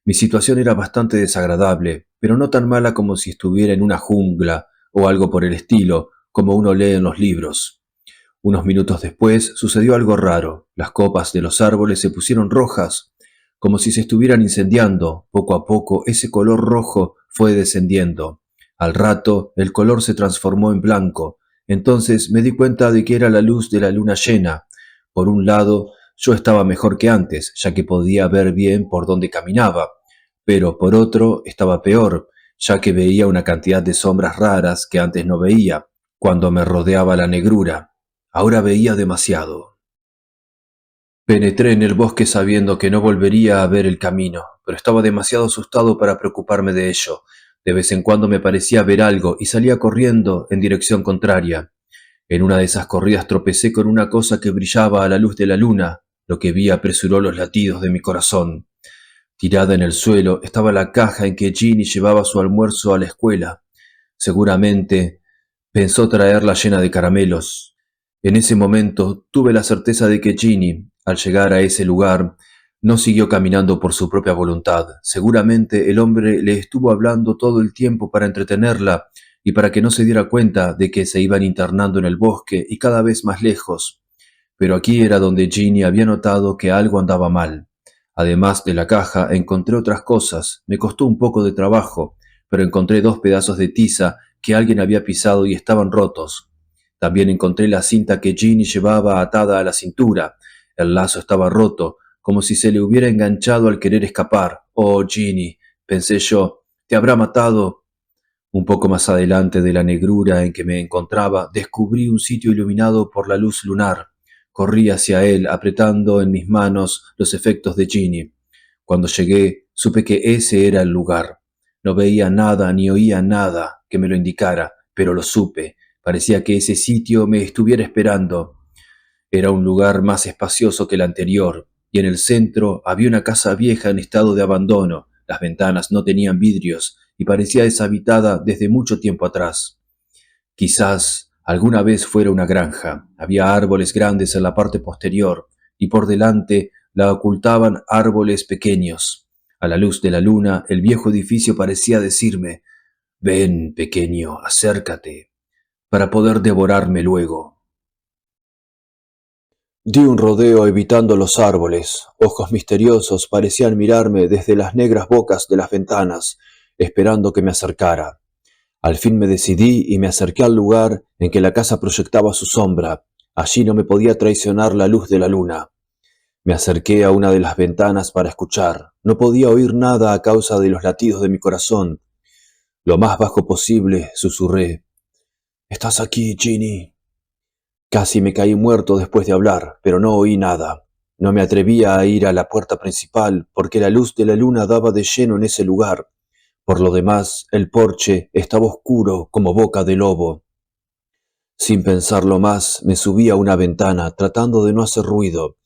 Mi situación era bastante desagradable, pero no tan mala como si estuviera en una jungla o algo por el estilo, como uno lee en los libros. Unos minutos después sucedió algo raro. Las copas de los árboles se pusieron rojas, como si se estuvieran incendiando. Poco a poco ese color rojo fue descendiendo. Al rato el color se transformó en blanco. Entonces me di cuenta de que era la luz de la luna llena. Por un lado, yo estaba mejor que antes, ya que podía ver bien por dónde caminaba, pero por otro estaba peor, ya que veía una cantidad de sombras raras que antes no veía, cuando me rodeaba la negrura. Ahora veía demasiado. Penetré en el bosque sabiendo que no volvería a ver el camino, pero estaba demasiado asustado para preocuparme de ello. De vez en cuando me parecía ver algo y salía corriendo en dirección contraria. En una de esas corridas tropecé con una cosa que brillaba a la luz de la luna. Lo que vi apresuró los latidos de mi corazón. Tirada en el suelo estaba la caja en que Ginny llevaba su almuerzo a la escuela. Seguramente pensó traerla llena de caramelos. En ese momento tuve la certeza de que Ginny, al llegar a ese lugar, no siguió caminando por su propia voluntad. Seguramente el hombre le estuvo hablando todo el tiempo para entretenerla y para que no se diera cuenta de que se iban internando en el bosque y cada vez más lejos. Pero aquí era donde Ginny había notado que algo andaba mal. Además de la caja, encontré otras cosas. Me costó un poco de trabajo, pero encontré 2 pedazos de tiza que alguien había pisado y estaban rotos. También encontré la cinta que Ginny llevaba atada a la cintura. El lazo estaba roto, como si se le hubiera enganchado al querer escapar. Oh, Ginny, pensé yo, ¿te habrá matado? Un poco más adelante de la negrura en que me encontraba, descubrí un sitio iluminado por la luz lunar. Corrí hacia él, apretando en mis manos los efectos de Ginny. Cuando llegué, supe que ese era el lugar. No veía nada ni oía nada que me lo indicara, pero lo supe. Parecía que ese sitio me estuviera esperando. Era un lugar más espacioso que el anterior, y en el centro había una casa vieja en estado de abandono. Las ventanas no tenían vidrios y parecía deshabitada desde mucho tiempo atrás. Quizás alguna vez fuera una granja. Había árboles grandes en la parte posterior y por delante la ocultaban árboles pequeños. A la luz de la luna, el viejo edificio parecía decirme: «Ven, pequeño, acércate, para poder devorarme luego». Di un rodeo evitando los árboles. Ojos misteriosos parecían mirarme desde las negras bocas de las ventanas, esperando que me acercara. Al fin me decidí y me acerqué al lugar en que la casa proyectaba su sombra. Allí no me podía traicionar la luz de la luna. Me acerqué a una de las ventanas para escuchar. No podía oír nada a causa de los latidos de mi corazón. Lo más bajo posible, susurré: «¿Estás aquí, Ginny?» Casi me caí muerto después de hablar, pero no oí nada. No me atrevía a ir a la puerta principal porque la luz de la luna daba de lleno en ese lugar. Por lo demás, el porche estaba oscuro como boca de lobo. Sin pensarlo más, me subí a una ventana, tratando de no hacer ruido.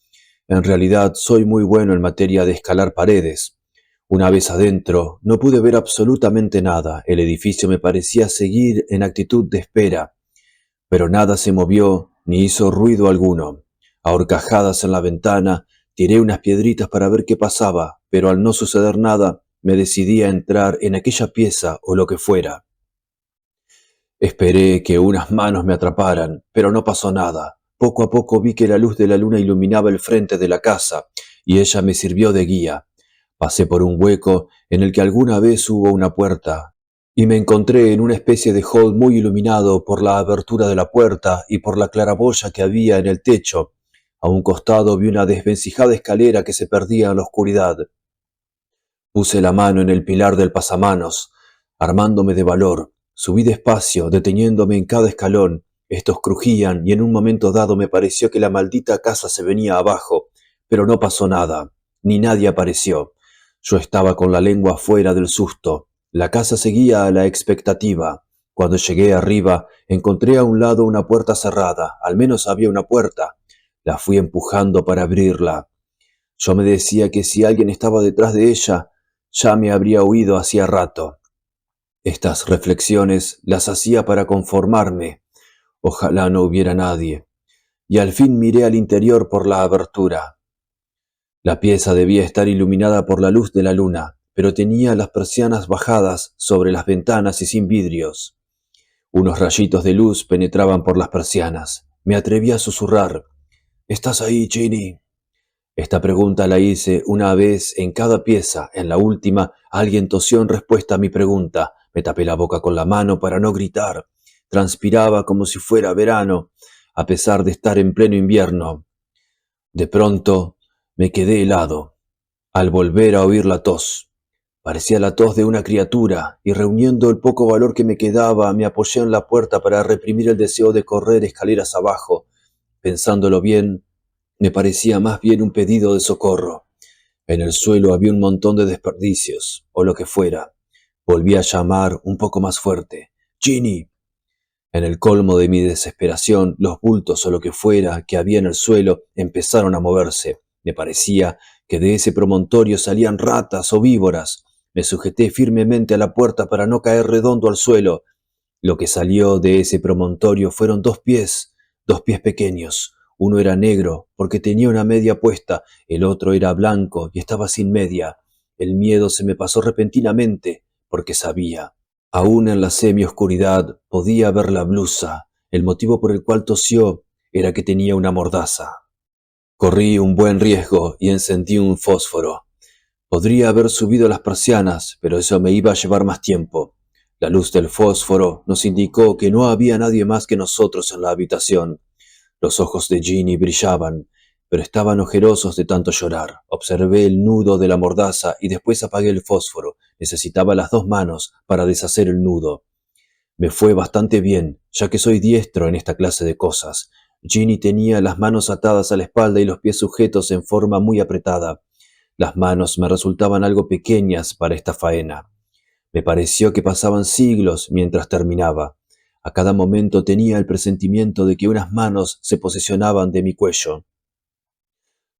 En realidad, soy muy bueno en materia de escalar paredes. Una vez adentro, no pude ver absolutamente nada. El edificio me parecía seguir en actitud de espera, pero nada se movió ni hizo ruido alguno. A horcajadas en la ventana, tiré unas piedritas para ver qué pasaba, pero al no suceder nada, me decidí a entrar en aquella pieza o lo que fuera. Esperé que unas manos me atraparan, pero no pasó nada. Poco a poco vi que la luz de la luna iluminaba el frente de la casa, y ella me sirvió de guía. Pasé por un hueco en el que alguna vez hubo una puerta, y me encontré en una especie de hall muy iluminado por la abertura de la puerta y por la claraboya que había en el techo. A un costado vi una desvencijada escalera que se perdía en la oscuridad. Puse la mano en el pilar del pasamanos, armándome de valor. Subí despacio, deteniéndome en cada escalón. Estos crujían y en un momento dado me pareció que la maldita casa se venía abajo, pero no pasó nada, ni nadie apareció. Yo estaba con la lengua fuera del susto. La casa seguía a la expectativa. Cuando llegué arriba, encontré a un lado una puerta cerrada, al menos había una puerta. La fui empujando para abrirla. Yo me decía que si alguien estaba detrás de ella, ya me habría huido hacía rato. Estas reflexiones las hacía para conformarme. Ojalá no hubiera nadie. Y al fin miré al interior por la abertura. La pieza debía estar iluminada por la luz de la luna, pero tenía las persianas bajadas sobre las ventanas y sin vidrios. Unos rayitos de luz penetraban por las persianas. Me atreví a susurrar: «¿Estás ahí, Ginny?» Esta pregunta la hice una vez en cada pieza. En la última, alguien tosió en respuesta a mi pregunta. Me tapé la boca con la mano para no gritar. Transpiraba como si fuera verano, a pesar de estar en pleno invierno. De pronto, me quedé helado al volver a oír la tos. Parecía la tos de una criatura, y reuniendo el poco valor que me quedaba, me apoyé en la puerta para reprimir el deseo de correr escaleras abajo. Pensándolo bien, me parecía más bien un pedido de socorro. En el suelo había un montón de desperdicios, o lo que fuera. Volví a llamar un poco más fuerte: «Ginny». En el colmo de mi desesperación, los bultos o lo que fuera que había en el suelo empezaron a moverse. Me parecía que de ese promontorio salían ratas o víboras. Me sujeté firmemente a la puerta para no caer redondo al suelo. Lo que salió de ese promontorio fueron 2 pies pequeños. Uno era negro porque tenía una media puesta, el otro era blanco y estaba sin media. El miedo se me pasó repentinamente porque sabía Aún en la semioscuridad podía ver la blusa. El motivo por el cual tosió era que tenía una mordaza. Corrí un buen riesgo y encendí un fósforo. Podría haber subido las persianas, pero eso me iba a llevar más tiempo. La luz del fósforo nos indicó que no había nadie más que nosotros en la habitación. Los ojos de Ginny brillaban, pero estaban ojerosos de tanto llorar. Observé el nudo de la mordaza y después apagué el fósforo. Necesitaba las 2 manos para deshacer el nudo. Me fue bastante bien, ya que soy diestro en esta clase de cosas. Ginny tenía las manos atadas a la espalda y los pies sujetos en forma muy apretada. Las manos me resultaban algo pequeñas para esta faena. Me pareció que pasaban siglos mientras terminaba. A cada momento tenía el presentimiento de que unas manos se posesionaban de mi cuello.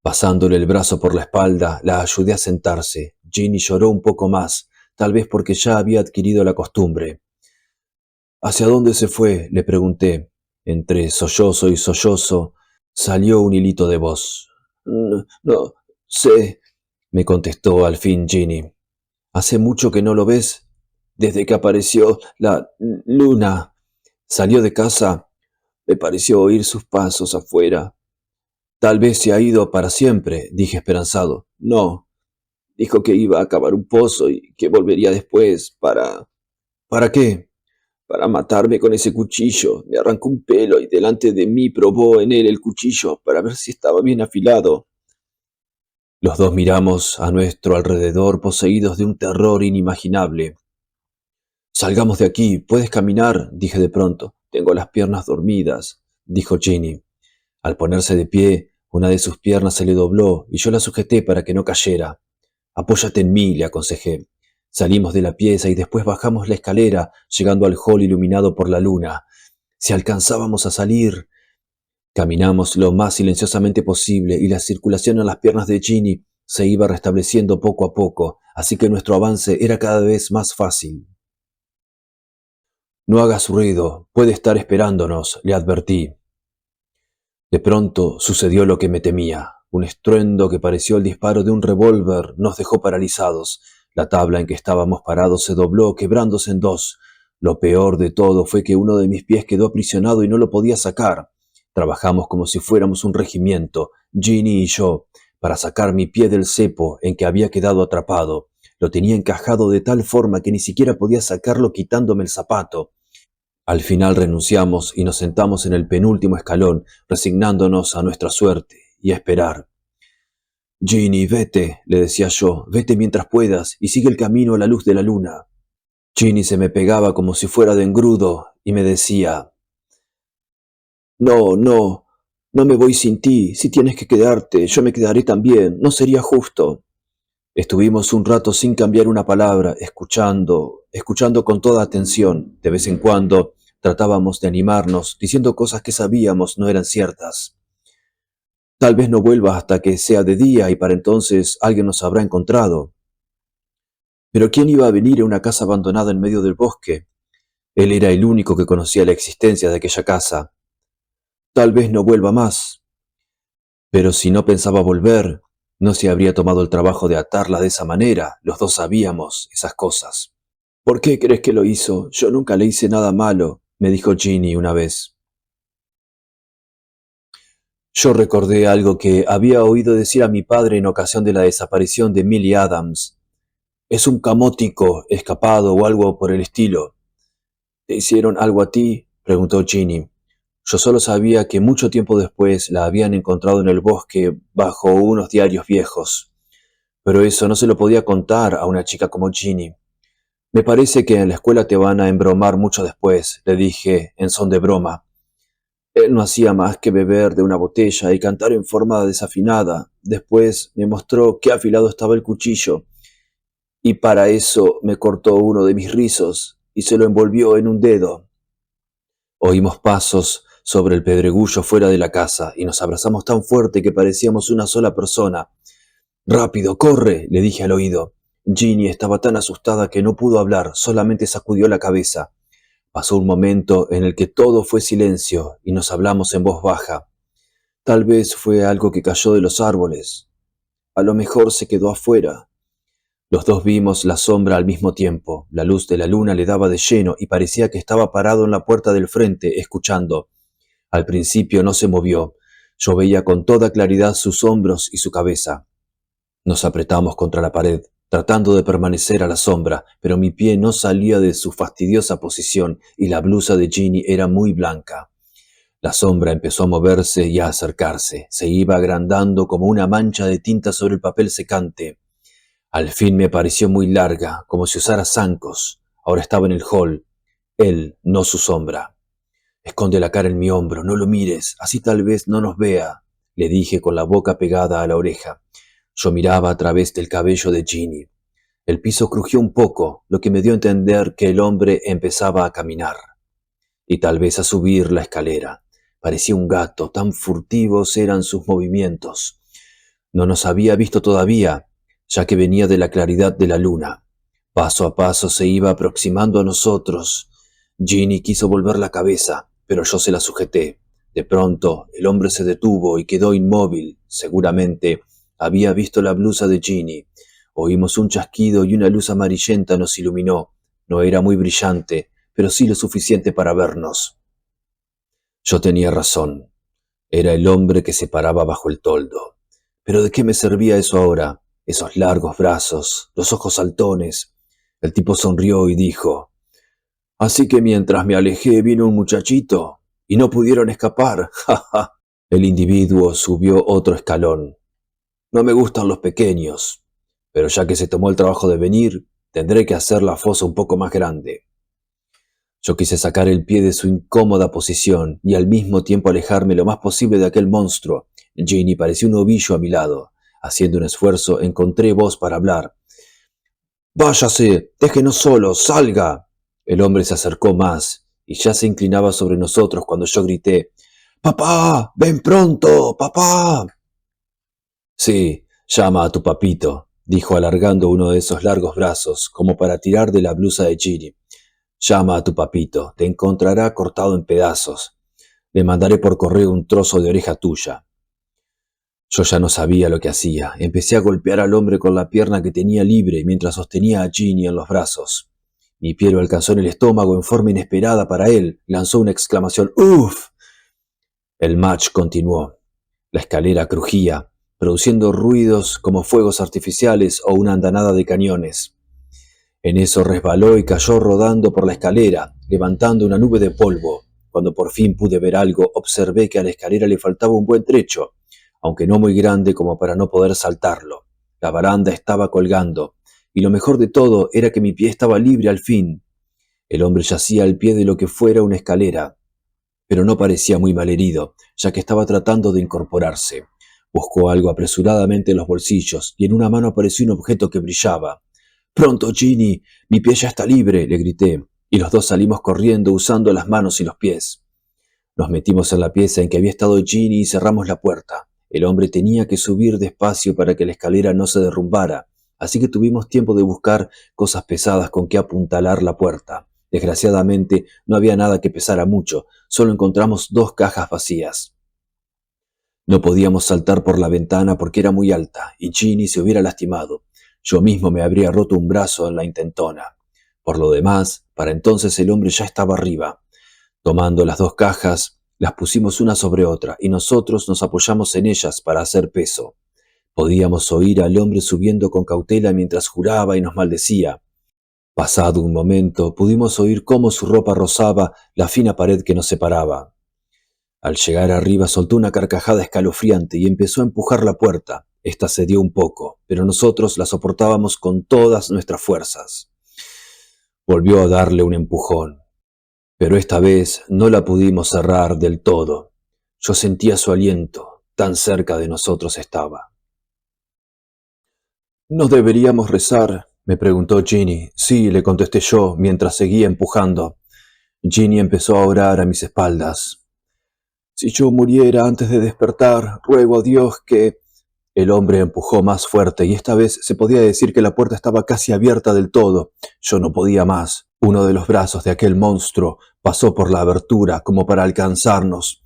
Pasándole el brazo por la espalda, la ayudé a sentarse. Ginny lloró un poco más, tal vez porque ya había adquirido la costumbre. ¿Hacia dónde se fue?, le pregunté. Entre sollozo y sollozo salió un hilito de voz. No sé, me contestó al fin Ginny. ¿Hace mucho que no lo ves? Desde que apareció la luna. Salió de casa. Me pareció oír sus pasos afuera. Tal vez se ha ido para siempre, dije esperanzado. No, dijo que iba a cavar un pozo y que volvería después para... ¿Para qué? Para matarme con ese cuchillo. Me arrancó un pelo y delante de mí probó en él el cuchillo para ver si estaba bien afilado. Los dos miramos a nuestro alrededor poseídos de un terror inimaginable. Salgamos de aquí. ¿Puedes caminar?, dije de pronto. Tengo las piernas dormidas, dijo Ginny. Al ponerse de pie, una de sus piernas se le dobló y yo la sujeté para que no cayera. Apóyate en mí, le aconsejé. Salimos de la pieza y después bajamos la escalera, llegando al hall iluminado por la luna. Si alcanzábamos a salir... Caminamos lo más silenciosamente posible y la circulación en las piernas de Ginny se iba restableciendo poco a poco, así que nuestro avance era cada vez más fácil. No hagas ruido, puede estar esperándonos, le advertí. De pronto sucedió lo que me temía. Un estruendo que pareció el disparo de un revólver nos dejó paralizados. La tabla en que estábamos parados se dobló, quebrándose en dos. Lo peor de todo fue que uno de mis pies quedó aprisionado y no lo podía sacar. Trabajamos como si fuéramos un regimiento, Ginny y yo, para sacar mi pie del cepo en que había quedado atrapado. Lo tenía encajado de tal forma que ni siquiera podía sacarlo quitándome el zapato. Al final renunciamos y nos sentamos en el penúltimo escalón, resignándonos a nuestra suerte y a esperar. Ginny, vete, le decía yo, vete mientras puedas y sigue el camino a la luz de la luna. Ginny se me pegaba como si fuera de engrudo y me decía, no me voy sin ti, si tienes que quedarte, yo me quedaré también, no sería justo. Estuvimos un rato sin cambiar una palabra, escuchando con toda atención. De vez en cuando tratábamos de animarnos, diciendo cosas que sabíamos no eran ciertas. Tal vez no vuelva hasta que sea de día y para entonces alguien nos habrá encontrado. Pero ¿quién iba a venir a una casa abandonada en medio del bosque? Él era el único que conocía la existencia de aquella casa. Tal vez no vuelva más. Pero si no pensaba volver, no se habría tomado el trabajo de atarla de esa manera. Los dos sabíamos esas cosas. ¿Por qué crees que lo hizo? Yo nunca le hice nada malo, me dijo Ginny una vez. Yo recordé algo que había oído decir a mi padre en ocasión de la desaparición de Millie Adams. Es un camótico escapado o algo por el estilo. ¿Te hicieron algo a ti?, preguntó Ginny. Yo solo sabía que mucho tiempo después la habían encontrado en el bosque bajo unos diarios viejos. Pero eso no se lo podía contar a una chica como Ginny. Me parece que en la escuela te van a embromar mucho después, le dije en son de broma. Él no hacía más que beber de una botella y cantar en forma desafinada. Después me mostró qué afilado estaba el cuchillo, y para eso me cortó uno de mis rizos y se lo envolvió en un dedo. Oímos pasos sobre el pedregullo fuera de la casa y nos abrazamos tan fuerte que parecíamos una sola persona. «Rápido, corre», le dije al oído. Ginny estaba tan asustada que no pudo hablar, solamente sacudió la cabeza. Pasó un momento en el que todo fue silencio y nos hablamos en voz baja. Tal vez fue algo que cayó de los árboles. A lo mejor se quedó afuera. Los dos vimos la sombra al mismo tiempo. La luz de la luna le daba de lleno y parecía que estaba parado en la puerta del frente, escuchando. Al principio no se movió. Yo veía con toda claridad sus hombros y su cabeza. Nos apretamos contra la pared, tratando de permanecer a la sombra, pero mi pie no salía de su fastidiosa posición y la blusa de Ginny era muy blanca. La sombra empezó a moverse y a acercarse. Se iba agrandando como una mancha de tinta sobre el papel secante. Al fin me pareció muy larga, como si usara zancos. Ahora estaba en el hall. Él, no su sombra. Esconde la cara en mi hombro, no lo mires, así tal vez no nos vea, le dije con la boca pegada a la oreja. Yo miraba a través del cabello de Ginny. El piso crujió un poco, lo que me dio a entender que el hombre empezaba a caminar. Y tal vez a subir la escalera. Parecía un gato, tan furtivos eran sus movimientos. No nos había visto todavía, ya que venía de la claridad de la luna. Paso a paso se iba aproximando a nosotros. Ginny quiso volver la cabeza, pero yo se la sujeté. De pronto, el hombre se detuvo y quedó inmóvil. Seguramente había visto la blusa de Ginny. Oímos un chasquido y una luz amarillenta nos iluminó. No era muy brillante, pero sí lo suficiente para vernos. Yo tenía razón. Era el hombre que se paraba bajo el toldo. ¿Pero de qué me servía eso ahora? Esos largos brazos, los ojos saltones. El tipo sonrió y dijo: «Así que mientras me alejé vino un muchachito y no pudieron escapar. Ja, ja». El individuo subió otro escalón. «No me gustan los pequeños, pero ya que se tomó el trabajo de venir, tendré que hacer la fosa un poco más grande». Yo quise sacar el pie de su incómoda posición y al mismo tiempo alejarme lo más posible de aquel monstruo. Ginny parecía un ovillo a mi lado. Haciendo un esfuerzo, encontré voz para hablar. «Váyase, déjenos solos, salga». El hombre se acercó más y ya se inclinaba sobre nosotros cuando yo grité: «¡Papá! ¡Ven pronto! ¡Papá!». «Sí, llama a tu papito», dijo alargando uno de esos largos brazos, como para tirar de la blusa de Ginny. «Llama a tu papito, te encontrará cortado en pedazos. Le mandaré por correo un trozo de oreja tuya». Yo ya no sabía lo que hacía. Empecé a golpear al hombre con la pierna que tenía libre mientras sostenía a Ginny en los brazos. Mi pie lo alcanzó en el estómago en forma inesperada para él. Lanzó una exclamación: «¡Uf!». El match continuó. La escalera crujía, produciendo ruidos como fuegos artificiales o una andanada de cañones. En eso resbaló y cayó rodando por la escalera, levantando una nube de polvo. Cuando por fin pude ver algo, observé que a la escalera le faltaba un buen trecho, aunque no muy grande como para no poder saltarlo. La baranda estaba colgando, y lo mejor de todo era que mi pie estaba libre al fin. El hombre yacía al pie de lo que fuera una escalera, pero no parecía muy malherido, ya que estaba tratando de incorporarse. Buscó algo apresuradamente en los bolsillos, y en una mano apareció un objeto que brillaba. «¡Pronto, Ginny! Mi pie ya está libre», le grité, y los dos salimos corriendo usando las manos y los pies. Nos metimos en la pieza en que había estado Ginny y cerramos la puerta. El hombre tenía que subir despacio para que la escalera no se derrumbara, así que tuvimos tiempo de buscar cosas pesadas con que apuntalar la puerta. Desgraciadamente no había nada que pesara mucho, solo encontramos 2 cajas vacías. No podíamos saltar por la ventana porque era muy alta y Ginny se hubiera lastimado. Yo mismo me habría roto un brazo en la intentona. Por lo demás, para entonces el hombre ya estaba arriba. Tomando las 2 cajas, las pusimos una sobre otra y nosotros nos apoyamos en ellas para hacer peso. Podíamos oír al hombre subiendo con cautela mientras juraba y nos maldecía. Pasado un momento, pudimos oír cómo su ropa rozaba la fina pared que nos separaba. Al llegar arriba soltó una carcajada escalofriante y empezó a empujar la puerta. Esta cedió un poco, pero nosotros la soportábamos con todas nuestras fuerzas. Volvió a darle un empujón, pero esta vez no la pudimos cerrar del todo. Yo sentía su aliento, tan cerca de nosotros estaba. «¿No deberíamos rezar?», me preguntó Ginny. «Sí», le contesté yo, mientras seguía empujando. Ginny empezó a orar a mis espaldas. «Si yo muriera antes de despertar, ruego a Dios que...». El hombre empujó más fuerte y esta vez se podía decir que la puerta estaba casi abierta del todo. Yo no podía más. Uno de los brazos de aquel monstruo pasó por la abertura como para alcanzarnos.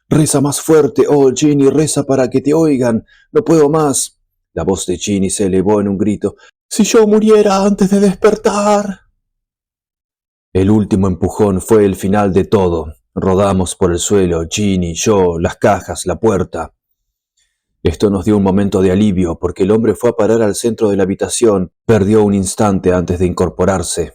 «Reza más fuerte, oh Ginny, reza para que te oigan. No puedo más». La voz de Ginny se elevó en un grito. Si yo muriera antes de despertar. El último empujón fue el final de todo. Rodamos por el suelo, Ginny, yo, las cajas, la puerta. Esto nos dio un momento de alivio, porque el hombre fue a parar al centro de la habitación, perdió un instante antes de incorporarse.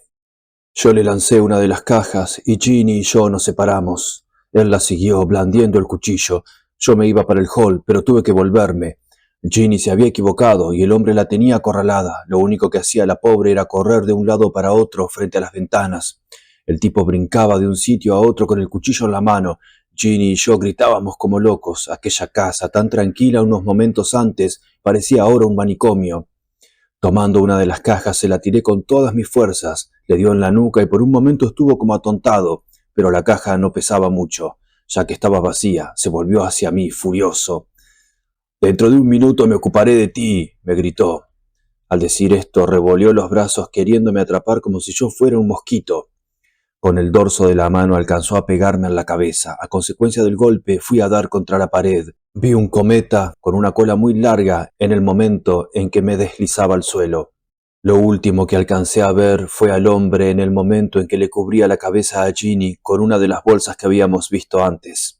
Yo le lancé una de las cajas y Ginny y yo nos separamos. Él la siguió, blandiendo el cuchillo. Yo me iba para el hall, pero tuve que volverme. Ginny se había equivocado y el hombre la tenía acorralada. Lo único que hacía la pobre era correr de un lado para otro frente a las ventanas. El tipo brincaba de un sitio a otro con el cuchillo en la mano. Ginny y yo gritábamos como locos. Aquella casa, tan tranquila unos momentos antes, parecía ahora un manicomio. Tomando una de las cajas, se la tiré con todas mis fuerzas. Le dio en la nuca y por un momento estuvo como atontado, pero la caja no pesaba mucho. Ya que estaba vacía, se volvió hacia mí, furioso. «Dentro de un minuto me ocuparé de ti», me gritó. Al decir esto, revolvió los brazos queriéndome atrapar como si yo fuera un mosquito. Con el dorso de la mano alcanzó a pegarme en la cabeza. A consecuencia del golpe, fui a dar contra la pared. Vi un cometa con una cola muy larga en el momento en que me deslizaba al suelo. Lo último que alcancé a ver fue al hombre en el momento en que le cubría la cabeza a Ginny con una de las bolsas que habíamos visto antes.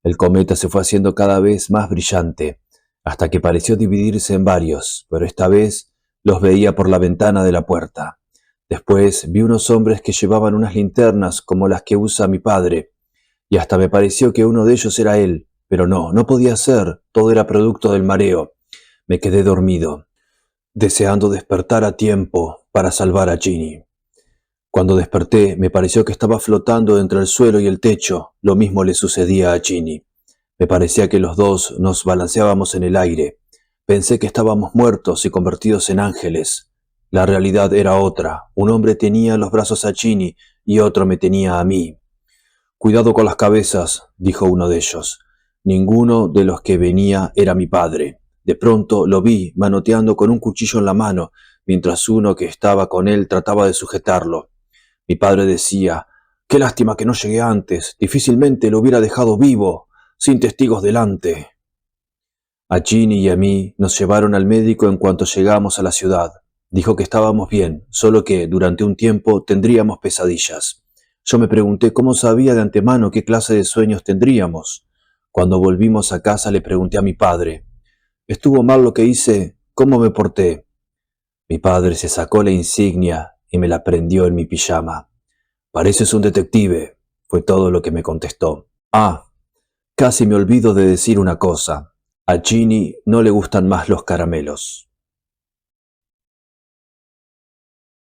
El cometa se fue haciendo cada vez más brillante, hasta que pareció dividirse en varios, pero esta vez los veía por la ventana de la puerta. Después vi unos hombres que llevaban unas linternas como las que usa mi padre, y hasta me pareció que uno de ellos era él, pero no podía ser, todo era producto del mareo. Me quedé dormido, deseando despertar a tiempo para salvar a Ginny. Cuando desperté, me pareció que estaba flotando entre el suelo y el techo. Lo mismo le sucedía a Ginny. Me parecía que los dos nos balanceábamos en el aire. Pensé que estábamos muertos y convertidos en ángeles. La realidad era otra. Un hombre tenía en los brazos a Ginny y otro me tenía a mí. «Cuidado con las cabezas», dijo uno de ellos. Ninguno de los que venía era mi padre. De pronto lo vi manoteando con un cuchillo en la mano, mientras uno que estaba con él trataba de sujetarlo. Mi padre decía: «Qué lástima que no llegué antes. Difícilmente lo hubiera dejado vivo, sin testigos delante». A Ginny y a mí nos llevaron al médico en cuanto llegamos a la ciudad. Dijo que estábamos bien, solo que durante un tiempo tendríamos pesadillas. Yo me pregunté cómo sabía de antemano qué clase de sueños tendríamos. Cuando volvimos a casa le pregunté a mi padre: «¿Estuvo mal lo que hice? ¿Cómo me porté?». Mi padre se sacó la insignia y me la prendió en mi pijama. «Pareces un detective», fue todo lo que me contestó. Ah, casi me olvido de decir una cosa. A Ginny no le gustan más los caramelos.